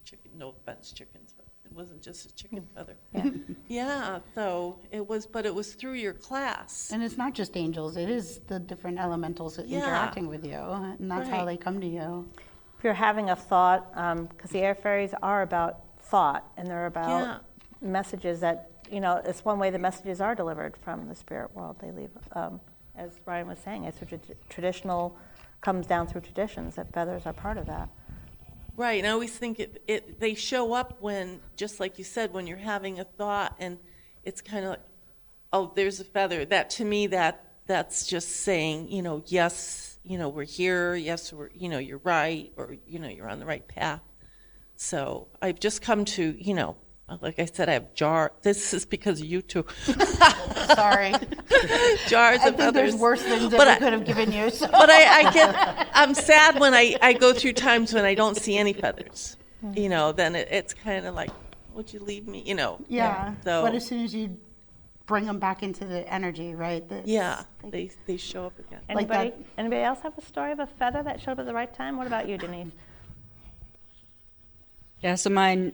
chicken, no offense, chickens, but it wasn't just a chicken feather. Yeah. Yeah, so it was through your class. And it's not just angels, it is the different elementals interacting with you, and that's how they come to you. If you're having a thought, because the air fairies are about thought, and they're about messages that, it's one way the messages are delivered from the spirit world. They leave, as Ryan was saying, it's traditional, comes down through traditions, that feathers are part of that. Right, and I always think they show up when, just like you said, when you're having a thought, and it's kind of like, oh, there's a feather. That, to me, that's just saying, yes, we're here, yes, you're right, or, you're on the right path. So I've just come to, like I said, I have this is because of you two. Sorry. Jars I of think feathers. there's worse things that we could have given you. So. But I'm sad when I go through times when I don't see any feathers. Then it's kind of like, would you leave me? Yeah. So, but as soon as you bring them back into the energy, right? They show up again. Anybody else have a story of a feather that showed up at the right time? What about you, Denise? Yeah, so mine,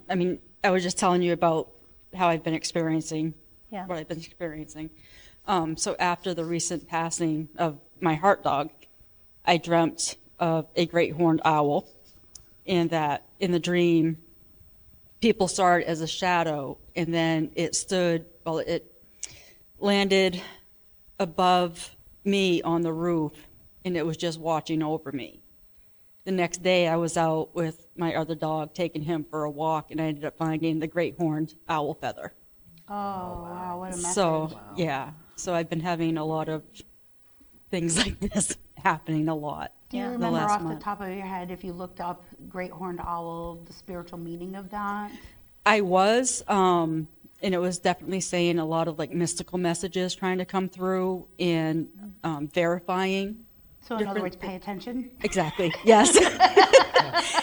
I was just telling you about how I've been experiencing what I've been experiencing. So after the recent passing of my heart dog, I dreamt of a great horned owl, and that in the dream, people saw it as a shadow, and then it landed above me on the roof, and it was just watching over me. The next day, I was out with my other dog, taking him for a walk, and I ended up finding the great horned owl feather. Oh, wow, what a message. So, so I've been having a lot of things like this happening a lot. Do you remember off the top of your head if you looked up great horned owl, the spiritual meaning of that? I was, and it was definitely saying a lot of like mystical messages trying to come through and verifying. So in other words, pay attention? Exactly, yes.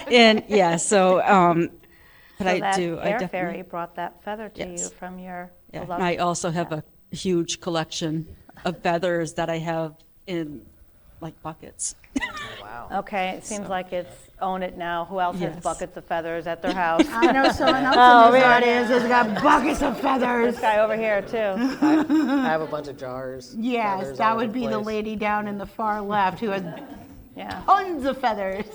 And so, but so I that do. Air I definitely, fairy brought that feather to you from your beloved. I also have a huge collection of feathers that I have in like buckets. Wow. Okay, it seems like it's own it now. Who else has buckets of feathers at their house? I know someone else in this audience has got buckets of feathers. This guy over here, too. I have a bunch of jars. Yes, feathers that all would over be the place. lady down in the far left who has tons of feathers.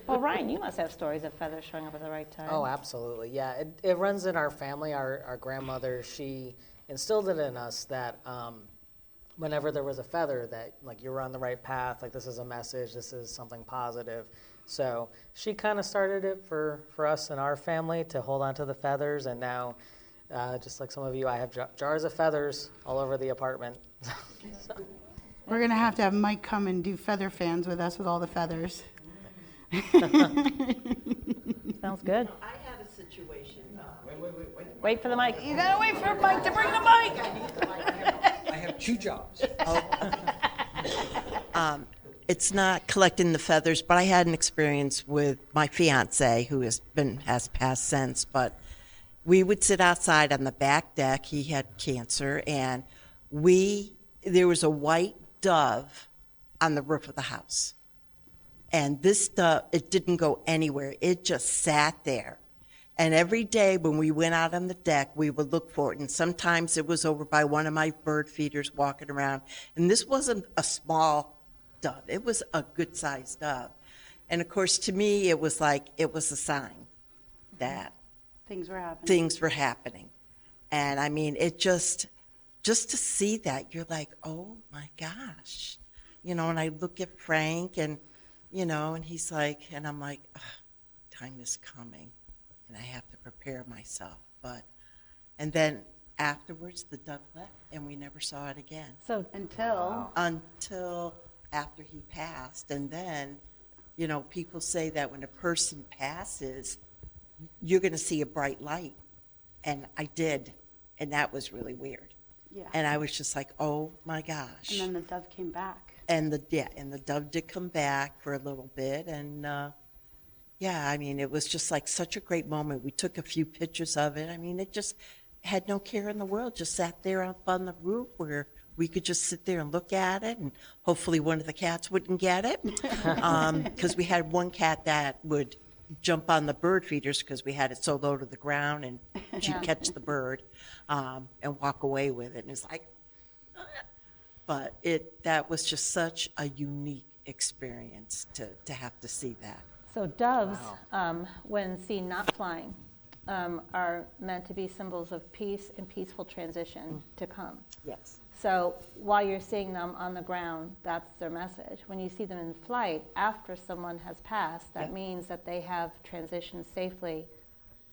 Well, Ryan, you must have stories of feathers showing up at the right time. Oh, absolutely. Yeah, it runs in our family. Our grandmother, she instilled it in us that whenever there was a feather, that like you were on the right path, like this is a message, this is something positive. So she kind of started it for us and our family to hold on to the feathers, and now, just like some of you, I have jars of feathers all over the apartment. We're going to have Mike come and do feather fans with us with all the feathers. Sounds good. I had a situation. Wait for the mic. You got to wait for Mike to bring the mic. I have 2 jobs. It's not collecting the feathers, but I had an experience with my fiance who has passed since, but we would sit outside on the back deck. He had cancer, and there was a white dove on the roof of the house. And this dove, it didn't go anywhere. It just sat there. And every day when we went out on the deck, we would look for it. And sometimes it was over by one of my bird feeders walking around. And this wasn't a small dove. It was a good-sized dove. And of course, to me, it was like, it was a sign that Things were happening. things were happening. And I mean, it just to see that, you're like, oh my gosh. And I look at Frank and, and he's like, and I'm like, time is coming and I have to prepare myself. And then afterwards, the dove left and we never saw it again. So Until After he passed. And then, people say that when a person passes, you're going to see a bright light. And I did. And that was really weird. Yeah. And I was just like, oh my gosh. And then the dove came back. And the dove did come back for a little bit. And I mean, it was just like such a great moment. We took a few pictures of it. I mean, it just had no care in the world, just sat there up on the roof where we could just sit there and look at it, and hopefully one of the cats wouldn't get it. Because we had one cat that would jump on the bird feeders because we had it so low to the ground, and she'd catch the bird and walk away with it. And it's like, but that was just such a unique experience to have to see that. So doves, when seen not flying, are meant to be symbols of peace and peaceful transition to come. Yes. So while you're seeing them on the ground, that's their message. When you see them in flight after someone has passed, that means that they have transitioned safely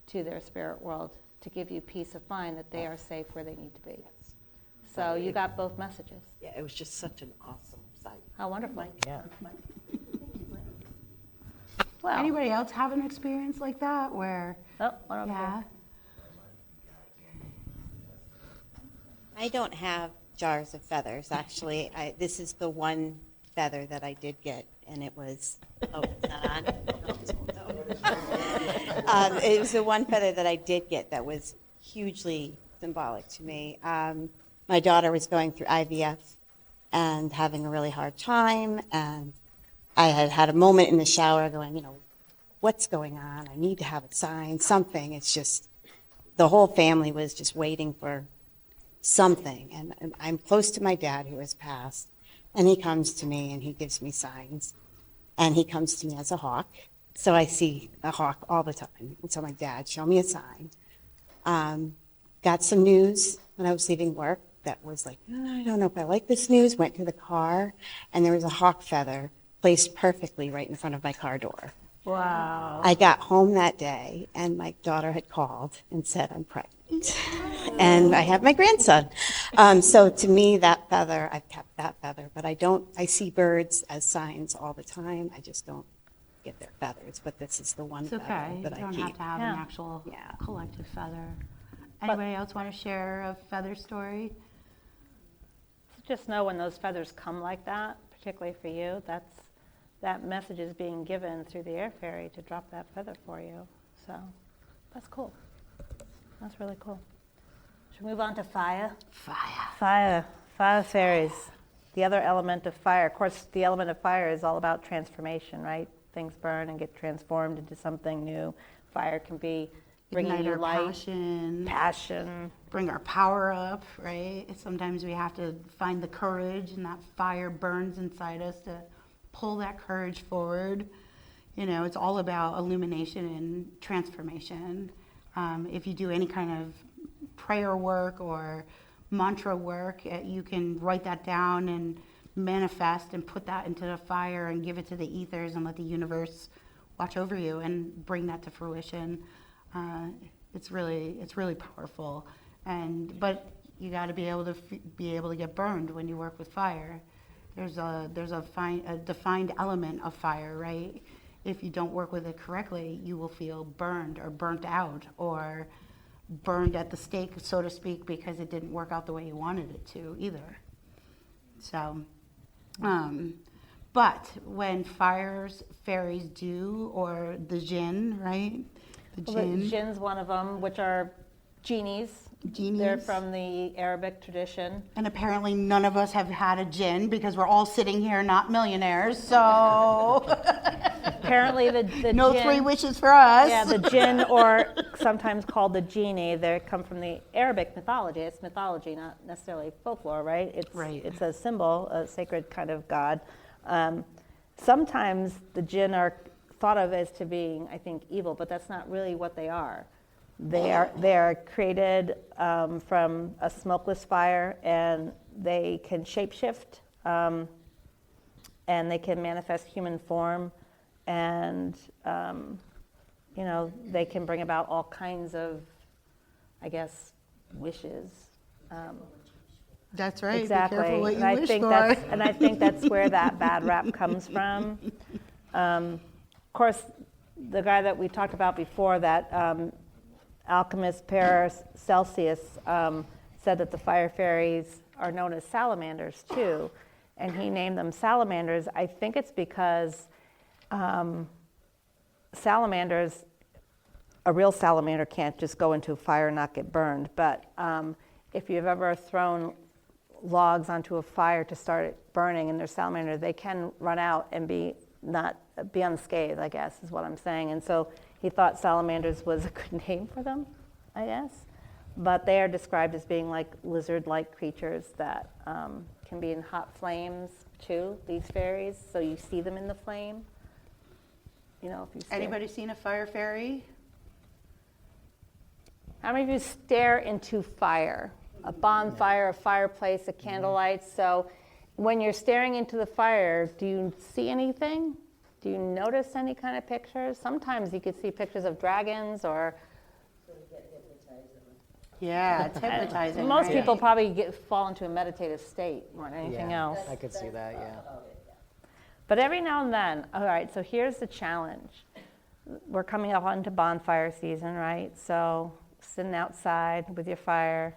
to their spirit world to give you peace of mind that they are safe where they need to be. So you got both messages. Yeah, it was just such an awesome sight. How wonderful. Yeah. Well, Anybody else have an experience like that where? One over Yeah. here. I don't have jars of feathers, actually. This is the one feather that I did get, and it was, it's not on. It was the one feather that I did get that was hugely symbolic to me. My daughter was going through IVF and having a really hard time, and I had a moment in the shower going, what's going on? I need to have a sign, something. It's just, the whole family was just waiting for something. And I'm close to my dad who has passed, and he comes to me and he gives me signs. And he comes to me as a hawk. So I see a hawk all the time. And so my dad showed me a sign. Got some news when I was leaving work that was like, I don't know if I like this news. Went to the car, and there was a hawk feather placed perfectly right in front of my car door. Wow. I got home that day, and my daughter had called and said, I'm pregnant. And I have my grandson. So to me, that feather, I've kept that feather. But I see birds as signs all the time. I just don't get their feathers. But this is the one It's feather okay. that You I don't keep. have to have an actual collective feather. Anybody else want to share a feather story? Just know when those feathers come like that, particularly for you, that message is being given through the air fairy to drop that feather for you. So that's cool. That's really cool. Should we move on to fire? Fire fairies. The other element of fire. Of course, the element of fire is all about transformation, right? Things burn and get transformed into something new. Fire can be bringing Ignite you our light, passion. Bring our power up, right? Sometimes we have to find the courage, and that fire burns inside us to pull that courage forward. It's all about illumination and transformation. If you do any kind of prayer work or mantra work, you can write that down and manifest and put that into the fire and give it to the ethers and let the universe watch over you and bring that to fruition. It's really powerful, but you got to be able to get burned when you work with fire. There's a defined element of fire, right? If you don't work with it correctly, you will feel burned or burnt out or burned at the stake, so to speak, because it didn't work out the way he wanted it to either. So, but when fairies do, or the jinn, right? The Well, jinn. the jinn's one of them, which are genies. They're from the Arabic tradition. And apparently none of us have had a jinn because we're all sitting here not millionaires, so. Apparently the no jinn, 3 wishes for us. Yeah, the jinn, or sometimes called the genie, they come from the Arabic mythology. It's mythology, not necessarily folklore, right? It's a symbol, a sacred kind of god. Sometimes the jinn are thought of as to being, I think, evil, but that's not really what they are. They are created from a smokeless fire, and they can shapeshift, and they can manifest human form, and they can bring about all kinds of, I guess, wishes. That's right. Exactly. Be careful what you and wish I think for. I think that's where that bad rap comes from. Of course, the guy that we talked about before, that alchemist Paracelsus, said that the fire fairies are known as salamanders too, and he named them salamanders. I think it's because salamanders, a real salamander can't just go into a fire and not get burned, but if you've ever thrown logs onto a fire to start it burning and they're salamander, they can run out and be unscathed, I guess is what I'm saying. And so he thought salamanders was a good name for them, I guess. But they are described as being like lizard-like creatures that can be in hot flames too, these fairies. So you see them in the flame. If you stare. Anybody seen a fire fairy? How many of you stare into fire? A bonfire, a fireplace, a candlelight. So when you're staring into the fire, do you see anything? Do you notice any kind of pictures? Sometimes you could see pictures of dragons or... Yeah, it's hypnotizing. Most right? people probably fall into a meditative state more than anything else. I could see that, yeah. But every now and then, all right, so here's the challenge. We're coming up onto bonfire season, right? So sitting outside with your fire,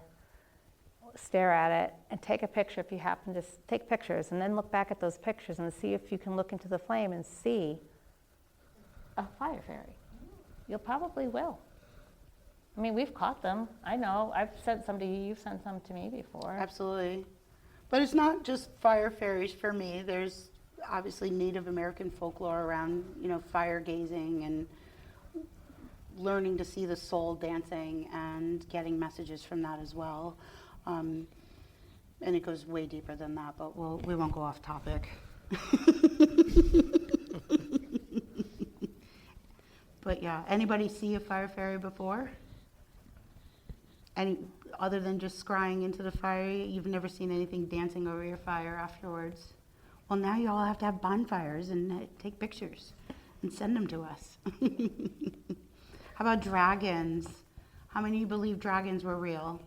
stare at it, and take a picture if you happen to take pictures, and then look back at those pictures and see if you can look into the flame and see a fire fairy. You'll probably will. I mean, we've caught them. I know. I've sent some to you. You've sent some to me before. Absolutely. But it's not just fire fairies for me. There's obviously Native American folklore around, fire gazing and learning to see the soul dancing and getting messages from that as well. And it goes way deeper than that, but we won't go off topic. But yeah, anybody see a fire fairy before? Any other than just scrying into the fire? You've never seen anything dancing over your fire afterwards? Well, now you all have to have bonfires and take pictures and send them to us. How about dragons? How many of you believe dragons were real?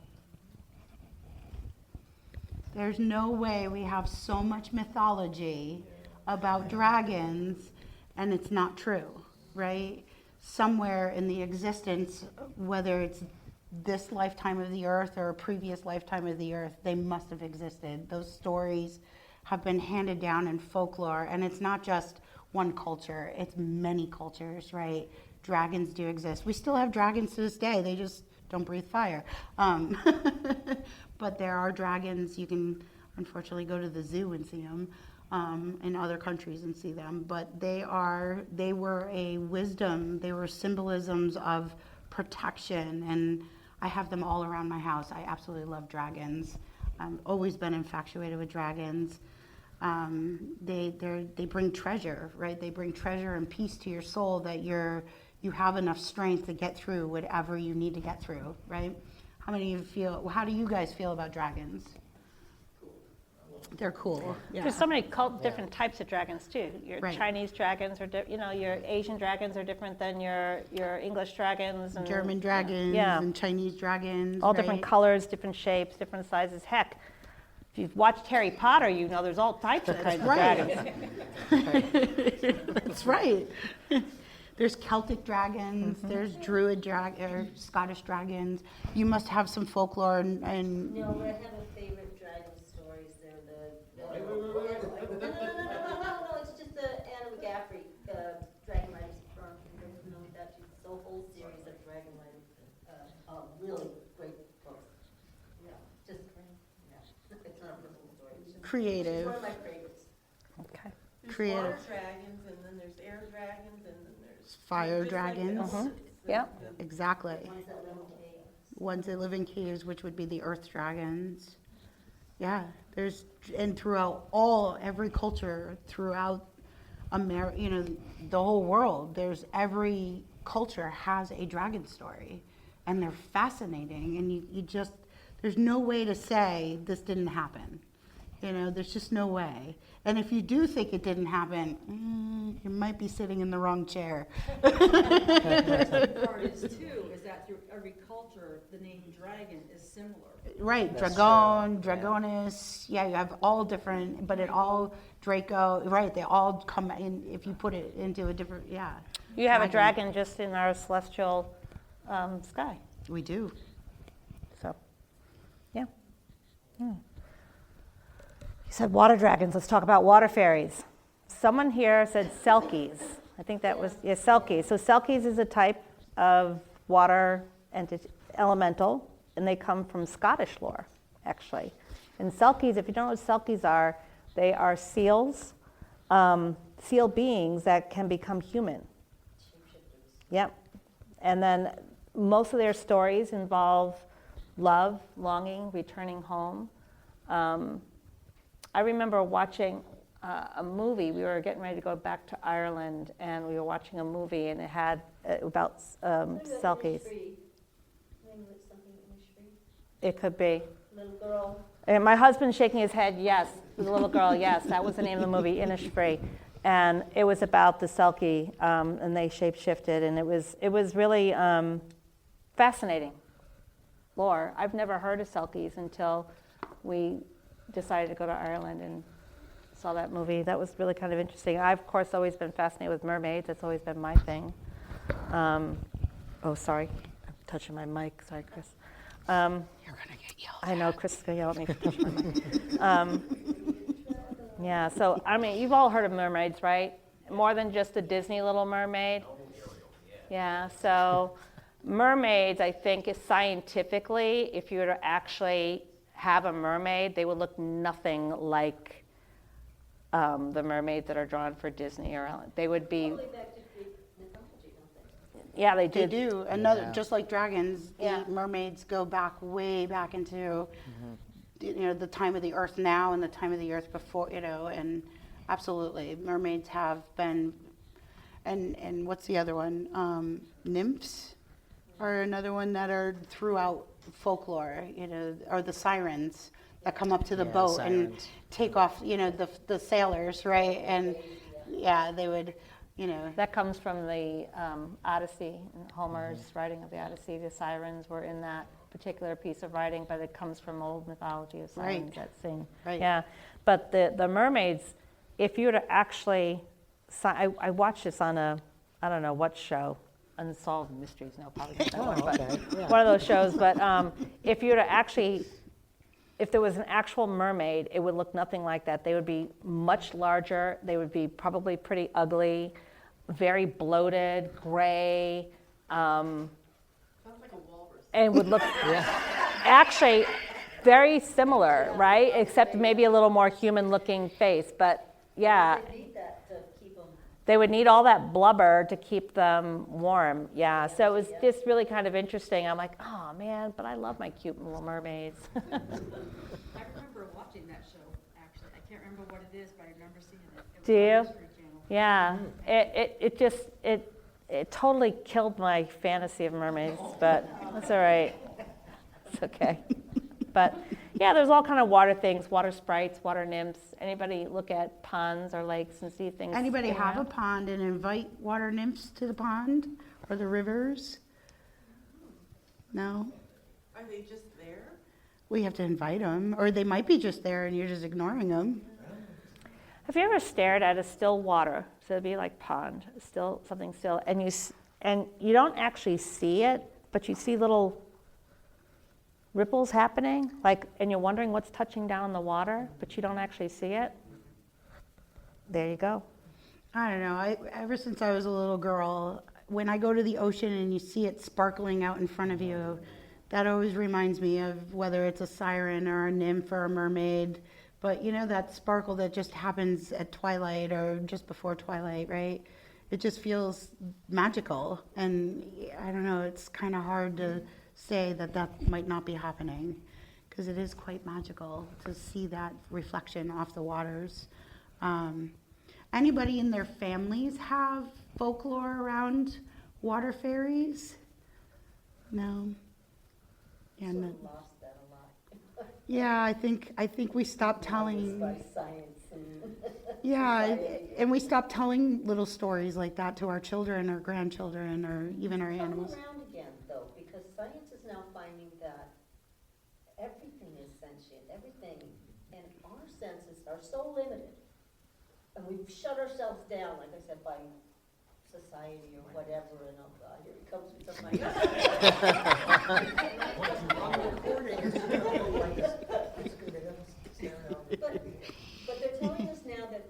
There's no way we have so much mythology about dragons and it's not true, right? Somewhere in the existence, whether it's this lifetime of the earth or a previous lifetime of the earth, they must have existed. Those stories have been handed down in folklore, and it's not just one culture, it's many cultures, right? Dragons do exist. We still have dragons to this day, they just don't breathe fire. But there are dragons. You can unfortunately go to the zoo and see them, in other countries and see them, but they were a wisdom, they were symbolisms of protection, and I have them all around my house. I absolutely love dragons. I've always been infatuated with dragons. They bring treasure, right? They bring treasure and peace to your soul that you have enough strength to get through whatever you need to get through, right? How do you guys feel about dragons? They're cool. Yeah. There's so many different types of dragons too. Your Chinese dragons are, your Asian dragons are different than your English dragons. And German dragons and Chinese dragons. All different colors, different shapes, different sizes. Heck, if you've watched Harry Potter, there's all types of kinds of dragons. That's right. There's Celtic dragons, there's Druid or Scottish dragons. You must have some folklore and No, but I have a favorite dragon stories. They're the no, it's just the Anna McGaffrey Dragon Riders from that. She's the whole series of Dragon Riders, really great books. Yeah, just it's not a personal story. It's just, creative. It's one of my favorites. Okay. There's Creative. water dragons, and then there's air dragons, and then there's Fire just like dragons. this. Yeah. Exactly. Ones that live in caves. Ones that live in caves, which would be the earth dragons. Yeah, there's, and throughout every culture, throughout America, the whole world, every culture has a dragon story, and they're fascinating, and you just, there's no way to say this didn't happen. There's just no way. And if you do think it didn't happen, you might be sitting in the wrong chair. The part is too, is that through every culture, the name dragon is similar. Right, That's Dragon, true. Dragonis, yeah, you have all different, but it all, Draco, right, they all come in, if you put it into a different, yeah. You have a dragon just in our celestial sky. We do. So, yeah. You said water dragons. Let's talk about water fairies. Someone here said selkies. I think that was, selkies. So selkies is a type of water elemental, and they come from Scottish lore, actually. And selkies, if you don't know what selkies are, they are seals, seal beings that can become human. Yep. And then most of their stories involve love, longing, returning home. I remember watching a movie. We were getting ready to go back to Ireland, and we were watching a movie, and it had about selkies. It could be. Little girl. And my husband's shaking his head, yes. The little girl, yes. That was the name of the movie, Innisfree. And it was about the selkie, and they shape-shifted, and it was really fascinating lore. I've never heard of selkies until we decided to go to Ireland and saw that movie. That was really kind of interesting. I've, of course, always been fascinated with mermaids. That's always been my thing. Oh, sorry. I'm touching my mic. Sorry, Chris. You're going to get yelled I know Chris is going to yell at me for touching my mic. Yeah, so, I mean, you've all heard of mermaids, right? More than just the Disney Little Mermaid. Yeah, so mermaids, I think, is scientifically, if you were to actually have a mermaid, they would look nothing like the mermaids that are drawn for Disney or Ellen. They would be. Yeah, they do. They do. Just like dragons, the mermaids go way back into, the time of the earth now and the time of the earth before, and absolutely, mermaids have been, and what's the other one? Nymphs are another one that are throughout folklore, or the sirens that come up to the boat sirens. and take off, the sailors, right? And they would, That comes from the Odyssey, Homer's writing of the Odyssey. The sirens were in that particular piece of writing, but it comes from old mythology of sirens that sing. Right. Yeah, but the mermaids, if you were to actually, I watched this on I don't know what show, Unsolved Mysteries, no, probably not that one, but one of those shows. But if you were to actually, if there was an actual mermaid, it would look nothing like that. They would be much larger. They would be probably pretty ugly, very bloated, gray. Sounds like a walrus. And would look actually very similar, right? Except maybe a little more human-looking face. But yeah. They need that to keep them. They would need all that blubber to keep them warm. Yeah, so it was just really kind of interesting. I'm like, oh man, but I love my cute little mermaids. I remember watching that show, actually. I can't remember what it is, but I remember seeing it. It was Do on you? History Channel. Yeah, it totally killed my fantasy of mermaids, but that's all right. It's okay. But yeah, there's all kind of water things, water sprites, water nymphs. Anybody look at ponds or lakes and see things? Anybody swimming have a around? pond and invite water nymphs to the pond or the rivers? No? Are they just there? We have to invite them, or they might be just there and you're just ignoring them. Have you ever stared at a still water? So it'd be like pond, still something still, and you don't actually see it, but you see little ripples happening, and you're wondering what's touching down the water, but you don't actually see it. There you go. I don't know. Ever since I was a little girl, when I go to the ocean and you see it sparkling out in front of you, that always reminds me of whether it's a siren or a nymph or a mermaid. But that sparkle that just happens at twilight or just before twilight, right? It just feels magical. And I don't know, it's kind of hard to say that might not be happening, because it is quite magical to see that reflection off the waters. Anybody in their families have folklore around water fairies? No? Yeah, no. Lost that a lot. Yeah, I think we stopped telling. By science and Yeah, and we stopped telling little stories like that to our children or grandchildren or even our animals. Coming around again, though, because science is now finding that everything is sentient, everything, and our senses are so limited, and we've shut ourselves down, like I said, by society or whatever, and oh God, here he comes with But they're telling us now that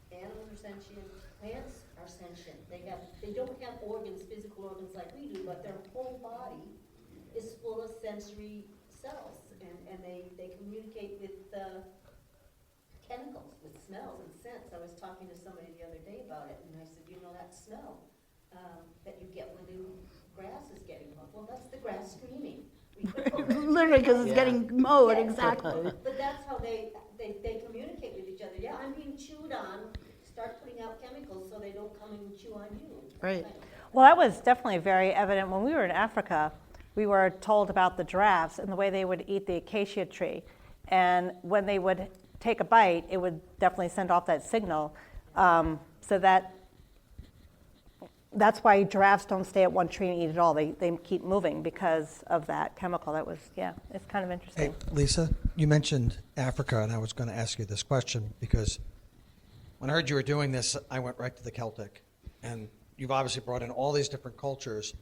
animals are sentient, plants are sentient. They don't have organs, physical organs like we do, but their whole body is full of sensory cells, and they communicate with chemicals, with smells and scents. I was talking to somebody the other day about it, and I said, that smell that you get when the grass is getting mowed. Well, that's the grass screaming. Literally, because it's getting mowed, Yeah. exactly. But that's how they communicate with each other. Yeah, I'm being chewed on. Start putting out chemicals so they don't come and chew on you. Right. Well, that was definitely very evident when we were in Africa. We were told about the giraffes and the way they would eat the acacia tree. And when they would take a bite, it would definitely send off that signal. So that's why giraffes don't stay at one tree and eat it all. They keep moving because of that chemical. That was, it's kind of interesting. Hey, Lisa, you mentioned Africa, and I was going to ask you this question because when I heard you were doing this, I went right to the Celtic. And you've obviously brought in all these different cultures.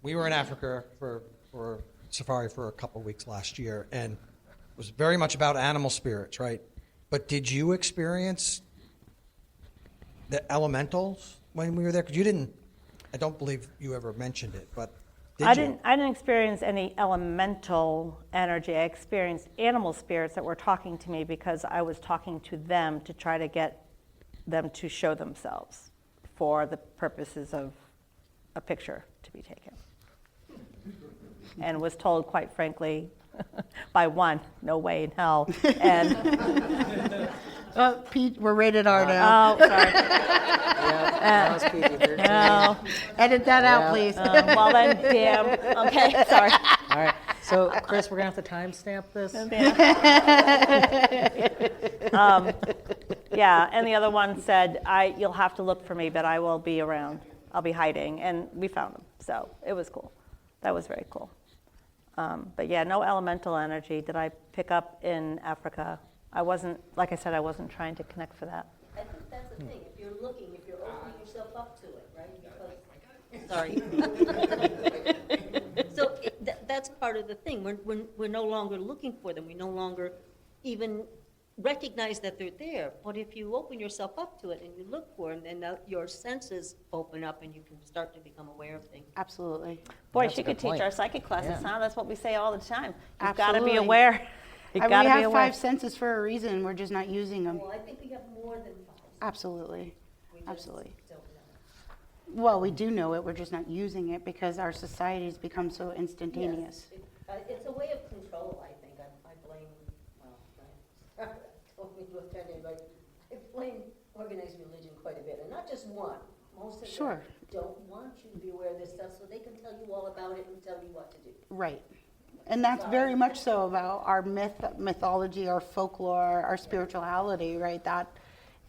We were in Africa for safari for a couple of weeks last year, and it was very much about animal spirits, right? But did you experience the elementals when we were there? Because you didn't, I don't believe you ever mentioned it, but I didn't experience any elemental energy. I experienced animal spirits that were talking to me because I was talking to them to try to get them to show themselves for the purposes of a picture to be taken. And was told, quite frankly, by one, no way in hell. And Pete, we're rated R now. Oh, sorry. That was PG-13. No. Edit that out, please. Well then, damn. Okay, sorry. All right. So, Chris, we're going to have to timestamp this. Yeah, and the other one said, you'll have to look for me, but I will be around. I'll be hiding. And we found him. So it was cool. That was very cool. But yeah, no elemental energy did I pick up in Africa. I wasn't, like I said, I wasn't trying to connect for that. I think that's the thing. If you're looking, if you're opening yourself up to it, right? Because, sorry. So that's part of the thing. We're no longer looking for them. We no longer even recognize that they're there. But if you open yourself up to it and you look for them, then your senses open up and you can start to become aware of things. Absolutely. Boy, That's she a good could teach point. our psychic classes, Yeah. huh? That's what we say all the time. You've got to be Absolutely. aware. You've We got to be have aware. 5 senses for a reason. We're just not using them. Well, I think we have more than 5. Absolutely. We just Absolutely. don't know. Well, we do know it. We're just not using it because our society's become so instantaneous. Yes, it's a way of control, I think. I blame, well, I don't mean to offend anybody. I blame organized religion quite a bit, and not just one. Most of Sure. them don't want you to be aware of this stuff, so they can tell you all about it and tell you what to do. Right. And that's very much so about our mythology, our folklore, our spirituality, right? That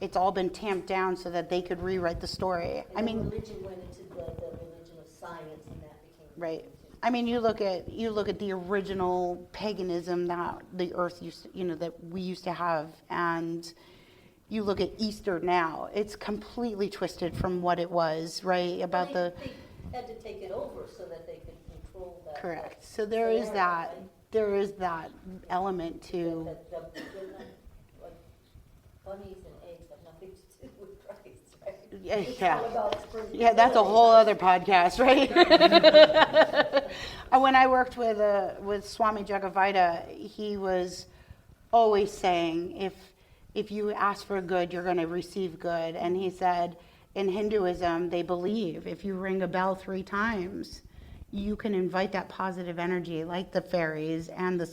it's all been tamped down so that they could rewrite the story. And religion went into the religion of science, and that became Right. I mean, you look at the original paganism that the earth used to, that we used to have, and you look at Easter now, it's completely twisted from what it was, right? About They had to take it over so that they could control that. correct. So there is that element to. Like, bunnies and eggs have nothing to do with Christ, right? Yeah, that's a whole other podcast, right? When I worked with Swami Jagavaita, he was always saying, if you ask for good, you're going to receive good. And he said, in Hinduism, they believe if you ring a bell 3 times, you can invite that positive energy, like the fairies and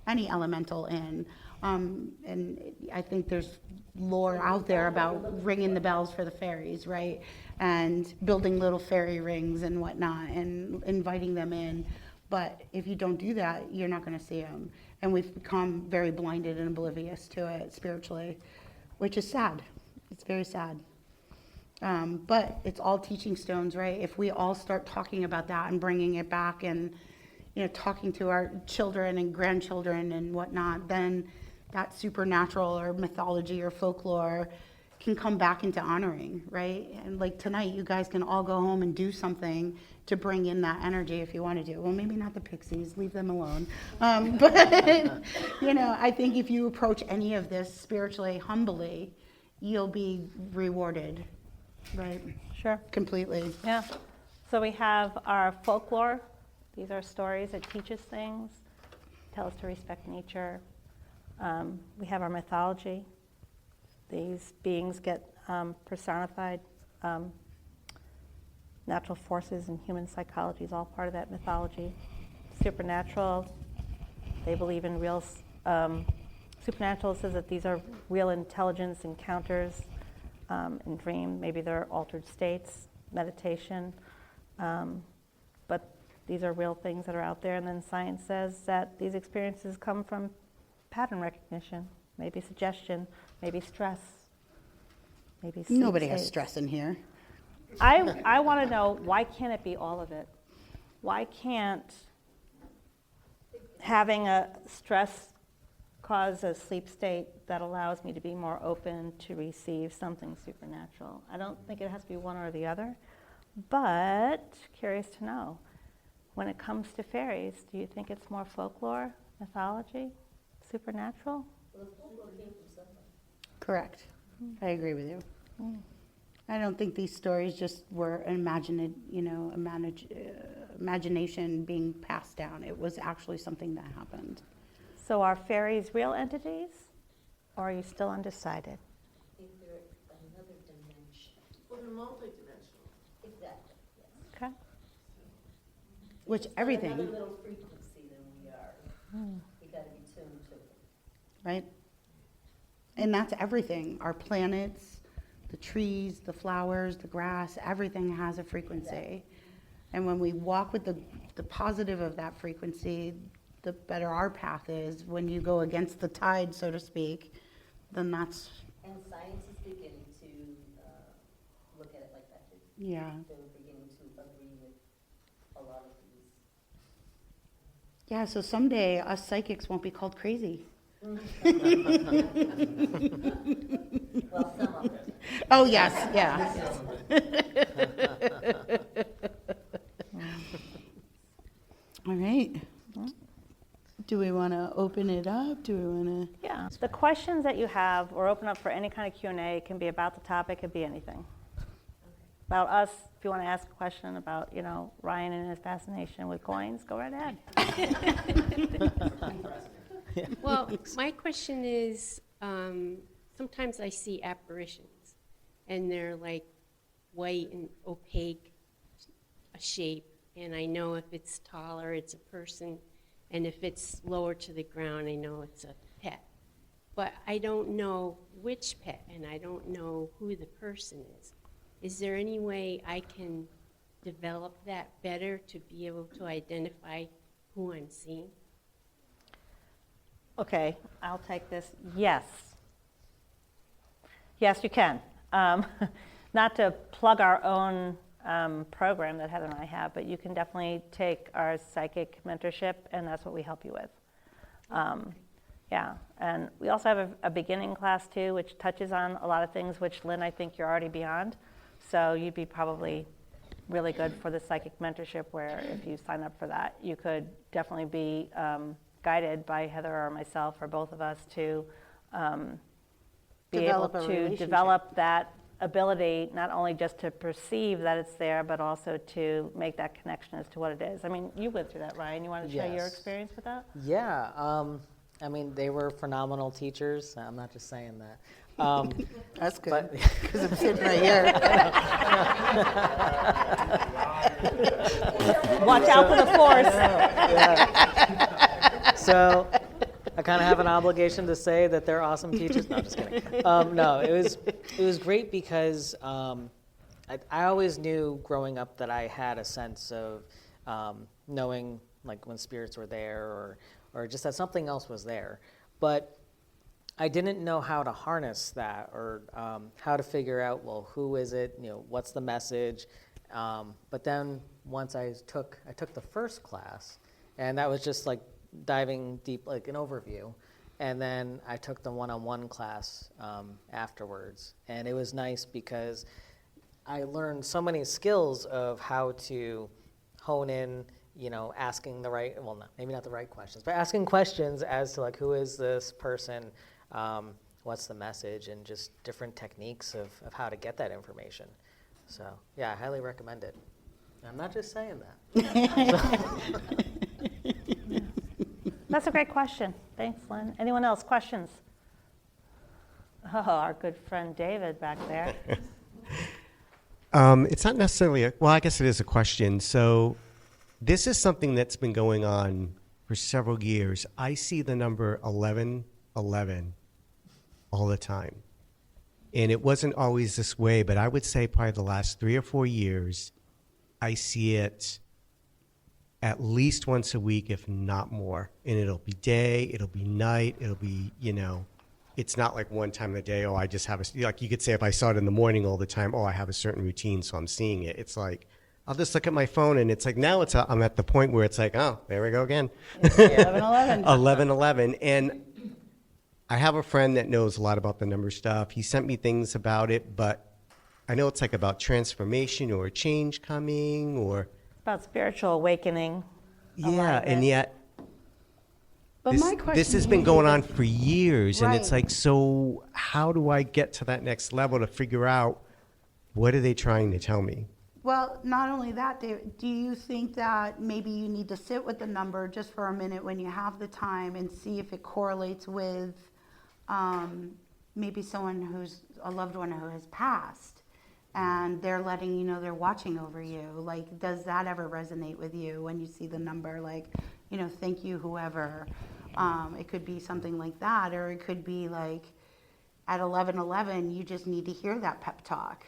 any elemental in. And I think there's lore out there about ringing the bells for the fairies, right? And building little fairy rings and whatnot and inviting them in. But if you don't do that, you're not going to see them. And we've become very blinded and oblivious to it spiritually, which is sad. It's very sad. But it's all teaching stones, right? If we all start talking about that and bringing it back and, talking to our children and grandchildren and whatnot, then that supernatural or mythology or folklore can come back into honoring, right? And like tonight, you guys can all go home and do something to bring in that energy if you want to do. Well, maybe not the pixies, leave them alone. But, I think if you approach any of this spiritually, humbly, you'll be rewarded, right? Sure. Completely. Yeah. So we have our folklore. These are stories that teach us things, tell us to respect nature. We have our mythology. These beings get personified. Natural forces and human psychology is all part of that mythology. Supernatural, they believe in real, supernatural says that these are real intelligence encounters in dream. Maybe they're altered states, meditation. But these are real things that are out there. And then science says that these experiences come from pattern recognition, maybe suggestion, maybe stress, maybe sleep Nobody has states. stress in here. I want to know, why can't it be all of it? Why can't having a stress cause a sleep state that allows me to be more open to receive something supernatural? I don't think it has to be one or the other, but curious to know. When it comes to fairies, do you think it's more folklore, mythology, supernatural? Correct. I agree with you. I don't think these stories just were imagination being passed down. It was actually something that happened. So are fairies real entities, or are you still undecided? I think they're another dimension. Well, they're multidimensional. Exactly, yes. Okay. Which It's everything. another little frequency than we are. We got to be tuned to it. Right? And that's everything. Our planets, the trees, the flowers, the grass, everything has a frequency. And when we walk with the positive of that frequency, the better our path is. When you go against the tide, so to speak, then that's... And science is beginning to look at it like that too. Yeah. They're beginning to agree with a lot of these. Yeah, so someday us psychics won't be called crazy. Well, some of them. Oh, yes, yeah. All right. Do we want to open it up? Do we want to? Yeah. The questions that you have, or open up for any kind of Q&A, it can be about the topic, it could be anything. About us, if you want to ask a question about, Ryan and his fascination with coins, go right ahead. Well, my question is, sometimes I see apparitions, and they're like white and opaque shape, and I know if it's taller, it's a person, and if it's lower to the ground, I know it's a pet. But I don't know which pet, and I don't know who the person is. Is there any way I can develop that better to be able to identify who I'm seeing? Okay, I'll take this. Yes. Yes, you can. Not to plug our own program that Heather and I have, but you can definitely take our psychic mentorship, and that's what we help you with. Yeah, and we also have a beginning class too, which touches on a lot of things, which Lynn, I think you're already beyond. So you'd be probably really good for the psychic mentorship, where if you sign up for that, you could definitely be guided by Heather or myself or both of us to be Develop a able to relationship. develop that ability, not only just to perceive that it's there, but also to make that connection as to what it is. I mean, you went through that, Ryan. You want to share your Yes. experience with that? Yeah, I mean, they were phenomenal teachers. I'm not just saying that. That's good, but- because I'm sitting right here. Watch out for the force. So I kind of have an obligation to say that they're awesome teachers. No, I'm just kidding. No, it was great because I always knew growing up that I had a sense of knowing, like, when spirits were there, or just that something else was there. But I didn't know how to harness that, or how to figure out, well, who is it? You know, what's the message? But then once I took the first class, and that was just like diving deep, like an overview. And then I took the one-on-one class afterwards. And it was nice because I learned so many skills of how to hone in, you know, asking the right, well, maybe not the right questions, but asking questions as to, like, who is this person? What's the message? And just different techniques of how to get that information. So, yeah, I highly recommend it. I'm not just saying that. That's a great question. Thanks, Lynn. Anyone else? Questions? Oh, our good friend David back there. It's not necessarily well, I guess it is a question. So this is something that's been going on for several years. I see the number 1111 all the time. And it wasn't always this way, but I would say probably the last 3 or 4 years, I see it at least once a week, if not more. And it'll be day, it'll be night, it'll be, you know, it's not like one time a day, oh, I just have like you could say if I saw it in the morning all the time, oh, I have a certain routine, so I'm seeing it. It's like, I'll just look at my phone and it's like, now I'm at the point where it's like, oh, there we go again. 1111. 1111. And I have a friend that knows a lot about the number stuff. He sent me things about it, but I know it's like about transformation or change coming or. About spiritual awakening. Yeah, and yet But this, my question this has been is- going on for years, and it's Right. like, so how do I get to that next level to figure out what are they trying to tell me? Well, not only that, David, do you think that maybe you need to sit with the number just for a minute when you have the time and see if it correlates with maybe someone who's a loved one who has passed and they're letting you know they're watching over you? Like, does that ever resonate with you when you see the number? Like, you know, thank you, whoever. It could be something like that, or it could be like at 11:11, you just need to hear that pep talk,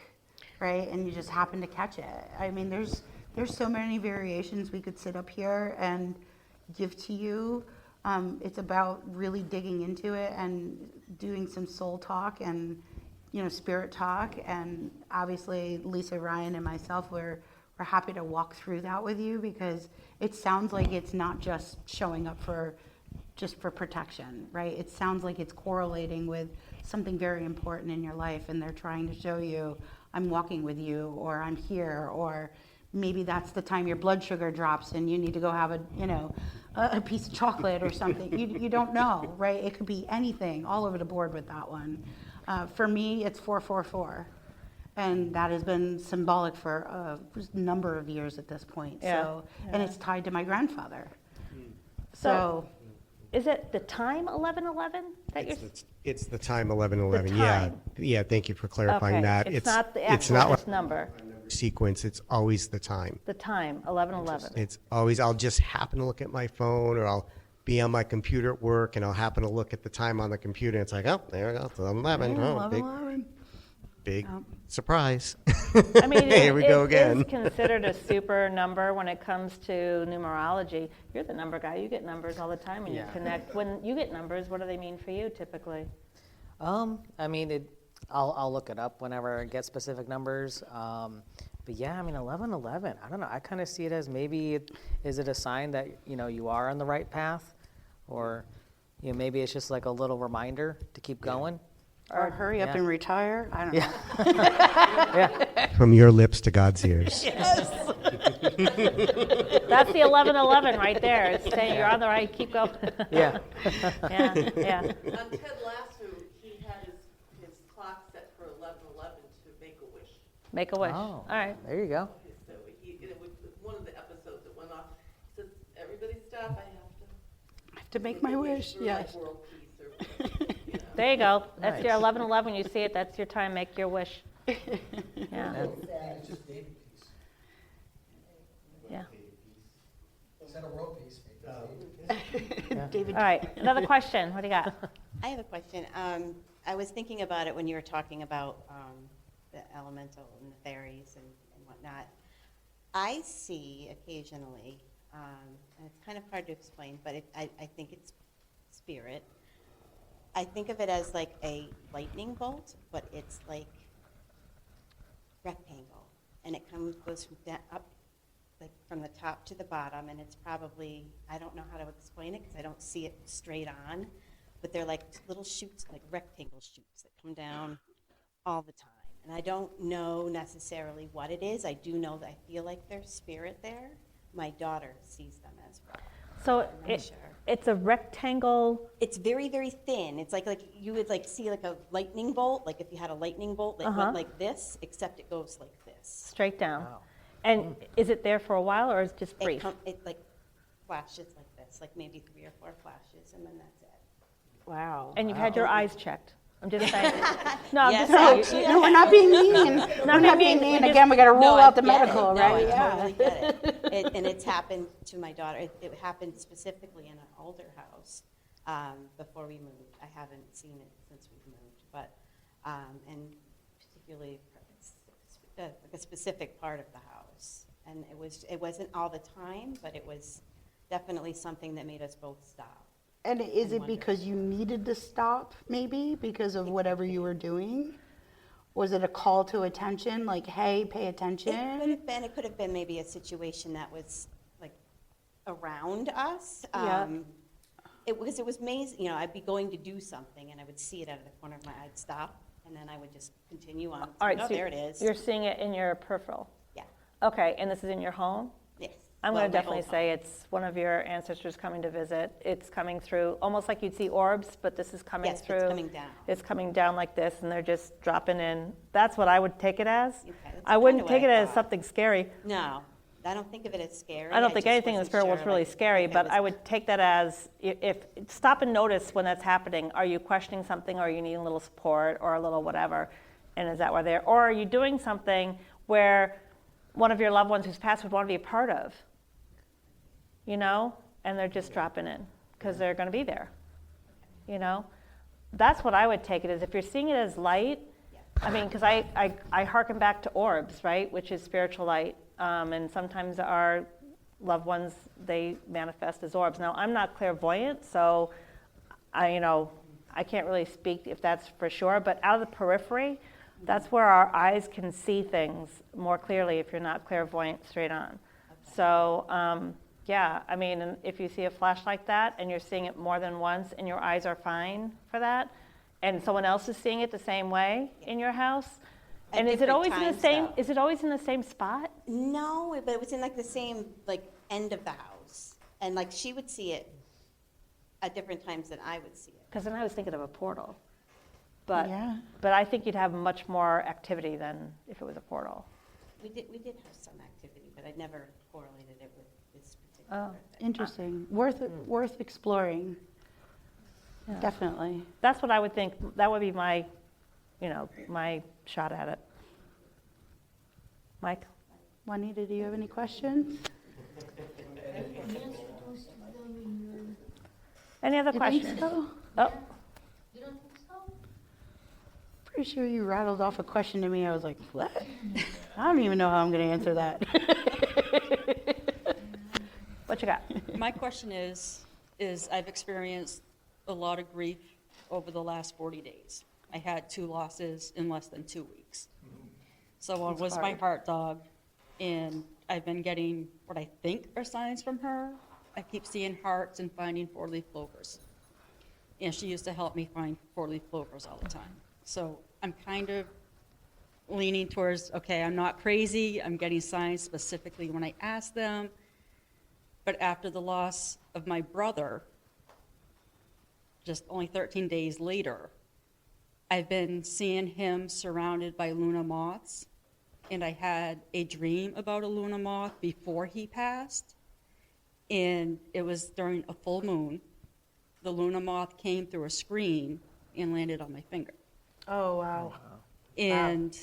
right? And you just happen to catch it. I mean, there's so many variations we could sit up here and give to you. It's about really digging into it and doing some soul talk and, you know, spirit talk. And obviously, Lisa, Ryan, and myself, we're happy to walk through that with you, because it sounds like it's not just showing up just for protection, right? It sounds like it's correlating with something very important in your life, and they're trying to show you, I'm walking with you, or I'm here, or maybe that's the time your blood sugar drops and you need to go have a piece of chocolate or something. You don't know, right? It could be anything, all over the board with that one. For me, it's 444. And that has been symbolic for a number of years at this point. Yeah. So, and it's tied to my grandfather. So, is it the time 11:11 that you're? It's the time 11:11. The Yeah, time. yeah. Thank you for clarifying Okay, that. it's not the it's actual not just like number. sequence. It's always the time. The time 11:11. It's always, I'll just happen to look at my phone, or I'll be on my computer at work and I'll happen to look at the time on the computer. And it's like, oh, there we go, it's 11:11. Oh, big surprise. I mean, Here we go it again. is considered a super number when it comes to numerology. You're the number guy. You get numbers all the time when you connect. When you get numbers, what do they mean for you typically? I mean, I'll look it up whenever I get specific numbers. But yeah, I mean, 11:11. I don't know. I kind of see it as maybe is it a sign that, you know, you are on the right path, or You know, maybe it's just like a little reminder to keep going. Or hurry up Yeah. and retire. I don't Yeah. know. From your lips to God's ears. That's the 11:11 right there. It's saying you're on the right, keep going. Yeah. Yeah, yeah. On Ted Lasso, he had his clock set for 11:11 to make a wish. Make a wish. Oh, All right. There you go. So it was one of the episodes that went off. He says, everybody stop, I have To make my wish, for yes. like world peace or whatever. There you go. That's Nice. your 11:11. You see it. That's your time. Make your wish. Yeah. It's just David piece. Yeah. Instead of world peace, David. All right. Another question. What do you got? I have a question. I was thinking about it when you were talking about the elemental and the fairies and whatnot. I see occasionally, and it's kind of hard to explain, but I think it's spirit. I think of it as like a lightning bolt, but it's like rectangle, and it goes from up, like from the top to the bottom, and it's probably, I don't know how to explain it because I don't see it straight on, but they're like little shoots, like rectangle shoots that come down all the time. And I don't know necessarily what it is. I do know that I feel like there's spirit there. My daughter sees them as well. So I'm not sure. it's a rectangle. It's very, very thin. It's like you would like see like a lightning bolt, like if you had a lightning bolt that Uh-huh. went like this, except it goes like this. Straight down. And is it there for a while or is it just brief? It like flashes like this, like maybe 3 or 4 flashes, and then that's it. Wow. And you've had your eyes checked. I'm just saying. No, I'm Yes, just saying. No, we're not being mean. We're not being mean. Again, we got to rule No, I out the get it. medical, No, right? I totally get it. And it's happened to my daughter. It happened specifically in an older house before we moved. I haven't seen it since we've moved, but and particularly like a specific part of the house. And it wasn't all the time, but it was definitely something that made us both stop. And is and it wonder. because you needed to stop, maybe, because of whatever you were doing? Was it a call to attention, like, hey, pay attention? It could have been maybe a situation that was like around us. Yeah. It was amazing, I'd be going to do something and I would see it out of the corner of my eye, I'd stop, and then I would just continue on. All right, Oh, so there it is. You're seeing it in your peripheral? Yeah. Okay, and this is in your home? Yes. I'm Well, going to my definitely whole say it's one of your ancestors coming to visit. It's coming through, almost like you'd see orbs, but this is coming Yes, it's through. coming down. It's coming down like this, and they're just dropping in. That's what I would take it as. Okay, that's I wouldn't kinda what take I it as thought. something scary. No, I don't think of it as scary. I don't think just anything in the wasn't spirit world is sure, really like, scary, okay, but was- I would take that as, if stop and notice when that's happening. Are you questioning something, or are you needing a little support, or a little whatever? And is that why there? Or are you doing something where one of your loved ones who's passed would want to be a part of? And they're just dropping in because they're going to be there. That's what I would take it as. If you're seeing it as light, I mean, because I hearken back to orbs, right, which is spiritual light. And sometimes our loved ones, they manifest as orbs. Now, I'm not clairvoyant, so I can't really speak if that's for sure. But out of the periphery, that's where our eyes can see things more clearly if you're not clairvoyant straight on. So, yeah, I mean, and if you see a flash like that and you're seeing it more than once and your eyes are fine for that, and someone else is seeing it the same way in your house, and is it different always in the times, same? though. Is it always in the same spot? No, but it was in like the same end of the house, and like she would see it at different times than I would see it. Because then I was thinking of a portal, but Yeah. but I think you'd have much more activity than if it was a portal. We did have some activity, but I never correlated it with this particular Oh. thing. Interesting. Worth exploring. Yeah. Definitely. That's what I would think. That would be my, my shot at it. Mike? Juanita, do you have any questions? Any other You think questions? so? Oh, Pretty sure you rattled off a question to me. I was like, what? I don't even know how I'm going to answer that. what you got? My question is I've experienced a lot of grief over the last 40 days. I had 2 losses in less than 2 weeks. So one That's was my hard. heart dog, and I've been getting what I think are signs from her. I keep seeing hearts and finding 4-leaf clovers. and she used to help me find four-leaf clovers all the time. So I'm kind of leaning towards, okay, I'm not crazy, I'm getting signs specifically when I ask them. But after the loss of my brother, just only 13 days later, I've been seeing him surrounded by Luna moths, and I had a dream about a Luna moth before he passed, and it was during a full moon. The Luna moth came through a screen and landed on my finger. Oh, wow. And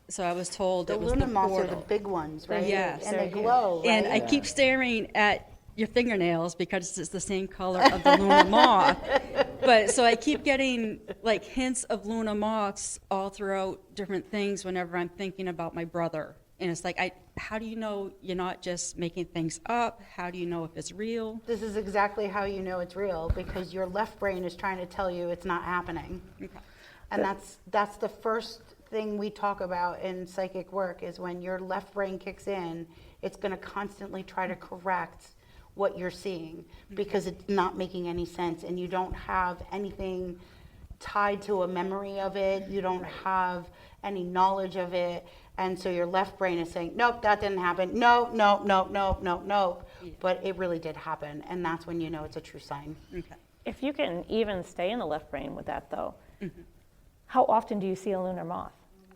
so I was told The it was Luna the moths are portal. the big ones, right? Yes. And they glow, right? And I keep staring at your fingernails because it's the same color of the Luna moth. But so I keep getting like hints of Luna moths all throughout different things whenever I'm thinking about my brother. And it's like, how do you know you're not just making things up? How do you know if it's real? This is exactly how you know it's real, because your left brain is trying to tell you it's not happening. Okay. And that's the first thing we talk about in psychic work, is when your left brain kicks in, it's going to constantly try to correct what you're seeing, because it's not making any sense, and you don't have anything tied to a memory of it. You don't have any knowledge of it. And so your left brain is saying, nope, that didn't happen. No, no, no, no, no, no. Yeah. But it really did happen. And that's when you know it's a true sign. Okay. If you can even stay in the left brain with that, though, how often do you see a lunar moth?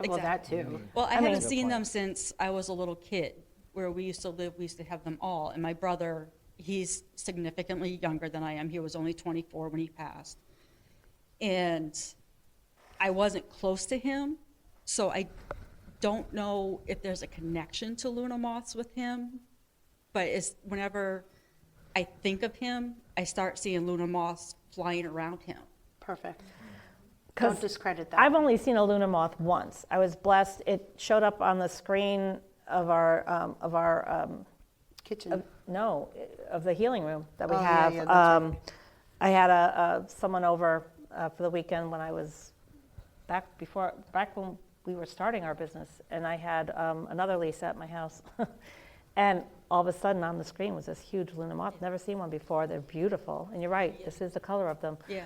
Well, that too. Well, I haven't seen them since I was a little kid. Where we used to live, we used to have them all. And my brother, he's significantly younger than I am. He was only 24 when he passed. And I wasn't close to him, so I don't know if there's a connection to Luna moths with him. But it's whenever I think of him, I start seeing Luna moths flying around him. Perfect. Don't discredit that. I've only seen a Luna moth once. I was blessed. It showed up on the screen of our kitchen. Of the healing room that we Oh, have. yeah, that's right. I had someone over for the weekend when I was back when we were starting our business, and I had another Lisa at my house, and all of a sudden on the screen was this huge Luna moth. Never seen one before. They're beautiful, and you're right. This is the color of them. Yeah.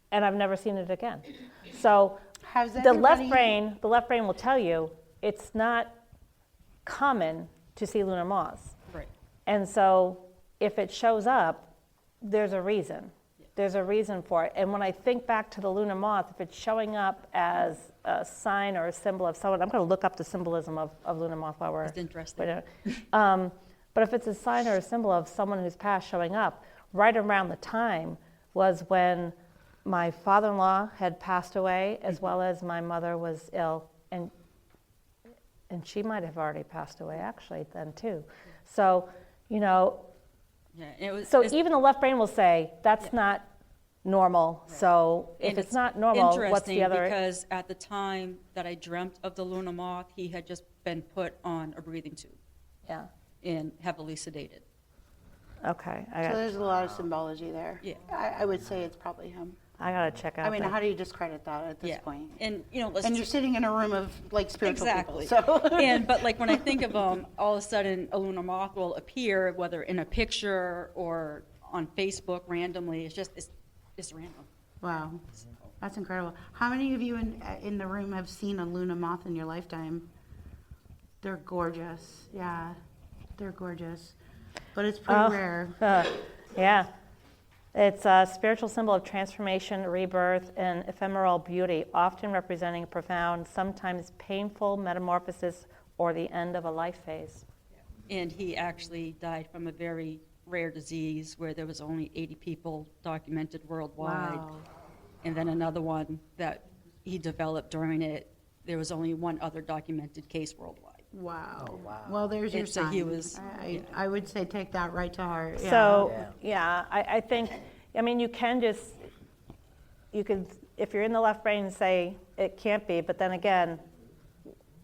And I've never seen it again. So the left brain will tell you it's not common to see lunar moths. Right. And so if it shows up, there's a reason. There's a reason for it. And when I think back to the lunar moth, if it's showing up as a sign or a symbol of someone, I'm going to look up the symbolism of lunar moth while we're. It's interesting. But if it's a sign or a symbol of someone who's passed showing up, right around the time was when my father-in-law had passed away, as well as my mother was ill, and she might have already passed away actually then too. So, Yeah, even the left brain will say that's not normal. Right. So if it's not normal, what's the other? Because at the time that I dreamt of the Luna moth, he had just been put on a breathing tube. Yeah. And heavily sedated. Okay. So there's a lot of symbology there. Yeah. I would say it's probably him. I gotta check out. I mean, how do you discredit that at this point? And and you're sitting in a room of like spiritual people. So but like when I think of them, all of a sudden a Luna moth will appear, whether in a picture or on Facebook randomly. It's random. Wow, that's incredible. How many of you in the room have seen a Luna moth in your lifetime? They're gorgeous. Yeah, they're gorgeous, but it's pretty rare. Yeah. It's a spiritual symbol of transformation, rebirth, and ephemeral beauty, often representing a profound, sometimes painful metamorphosis or the end of a life phase. And he actually died from a very rare disease where there was only 80 people documented worldwide. Wow. And then another one that he developed during it, there was only one other documented case worldwide. Wow. Well, there's your So sign. he was. I would say take that right to heart. So, I think, you can if you're in the left brain, say it can't be, but then again,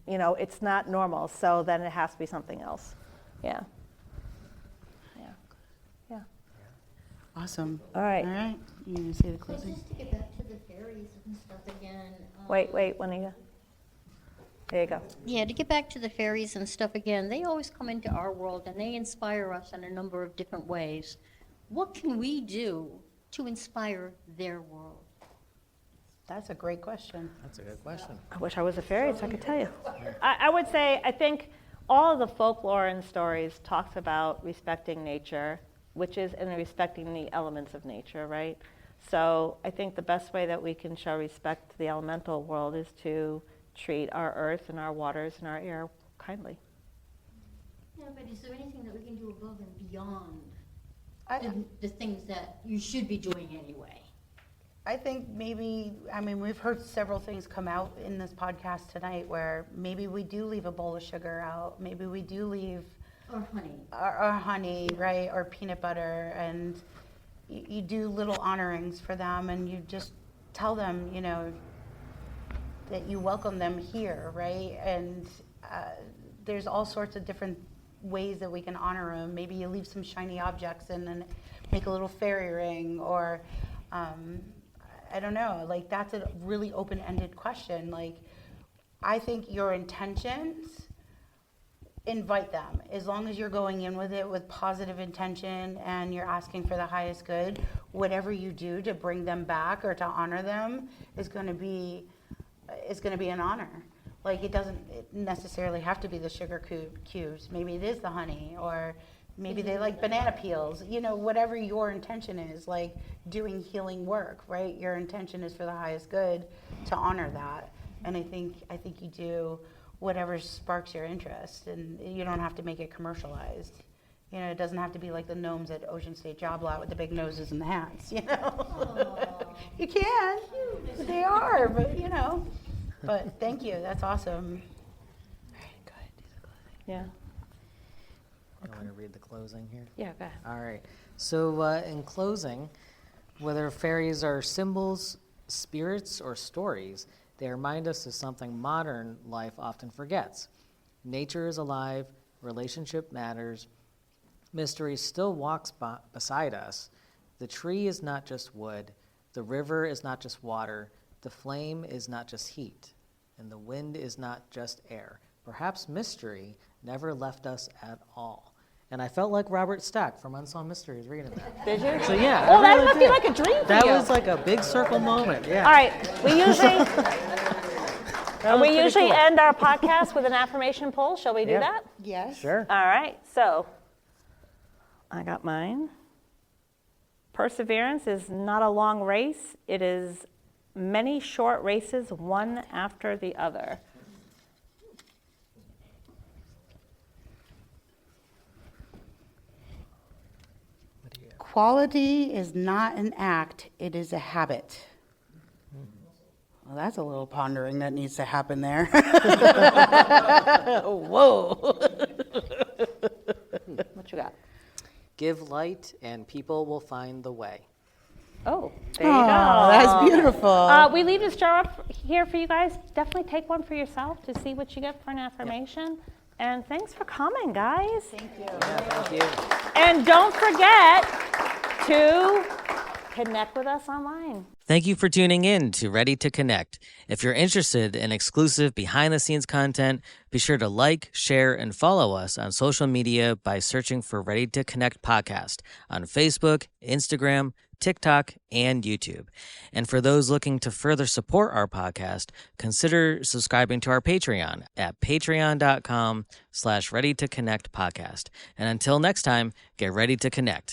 it's not normal, so then it has to be something else. Yeah. Awesome. All right. All right. You gonna say the So closing? just to get back to the fairies and stuff again. Wait, when are you? There you go. Yeah, to get back to the fairies and stuff again, they always come into our world and they inspire us in a number of different ways. What can we do to inspire their world? That's a great question. That's a good question. I wish I was a fairy so I could tell you. I would say, I think all of the folklore and stories talks about respecting nature, which is, and respecting the elements of nature, right? So I think the best way that we can show respect to the elemental world is to treat our earth and our waters and our air kindly. Yeah, but is there anything that we can do above and beyond the things that you should be doing anyway? I think maybe, I mean, we've heard several things come out in this podcast tonight where maybe we do leave a bowl of sugar out. Maybe we do leave. Or honey. Or honey, right? Or peanut butter. And you do little honorings for them and you just tell them, you know, that you welcome them here, right? And there's all sorts of different ways that we can honor them. Maybe you leave some shiny objects in and make a little fairy ring, or I don't know, like that's a really open-ended question. Like, I think your intentions, invite them. As long as you're going in with it with positive intention and you're asking for the highest good, whatever you do to bring them back or to honor them is going to be an honor. Like, it doesn't necessarily have to be the sugar cubes. Maybe it is the honey, or maybe they like banana peels. You know, whatever your intention is, like doing healing work, right? Your intention is for the highest good, to honor that. And I think you do whatever sparks your interest, and you don't have to make it commercialized. You know, it doesn't have to be like the gnomes at Ocean State Job Lot with the big noses and the hats, you know? You can, they are, but you know. But thank you, that's awesome. Yeah. You want to read the closing here? Yeah, go ahead. All right. So in closing, whether fairies are symbols, spirits, or stories, they remind us of something modern life often forgets. Nature is alive, relationship matters, mystery still walks beside us. The tree is not just wood, the river is not just water, the flame is not just heat, and the wind is not just air. Perhaps mystery never left us at all. And I felt like Robert Stack from Unsolved Mysteries reading that. Did you? So yeah. Oh, I that really must be did. like a dream for That you. was like a big circle moment, yeah. All right, we usually was pretty cool. end our podcast with an affirmation poll. Shall we do Yeah. that? Yes. Sure. All right, so I got mine. Perseverance is not a long race. It is many short races, one after the other. Quality is not an act, it is a habit. Well, that's a little pondering that needs to happen there. Whoa. What you got? Give light and people will find the way. Oh, there you Oh, go. that's beautiful. We leave this jar up here for you guys. Definitely take one for yourself to see what you get for an affirmation. And thanks for coming, guys. Thank you. Yeah, thank you. And don't forget to connect with us online. Thank you for tuning in to Ready to Connect. If you're interested in exclusive behind-the-scenes content, be sure to like, share, and follow us on social media by searching for Ready to Connect Podcast on Facebook, Instagram, TikTok, and YouTube. And for those looking to further support our podcast, consider subscribing to our Patreon at patreon.com/readytoconnectpodcast. And until next time, get ready to connect.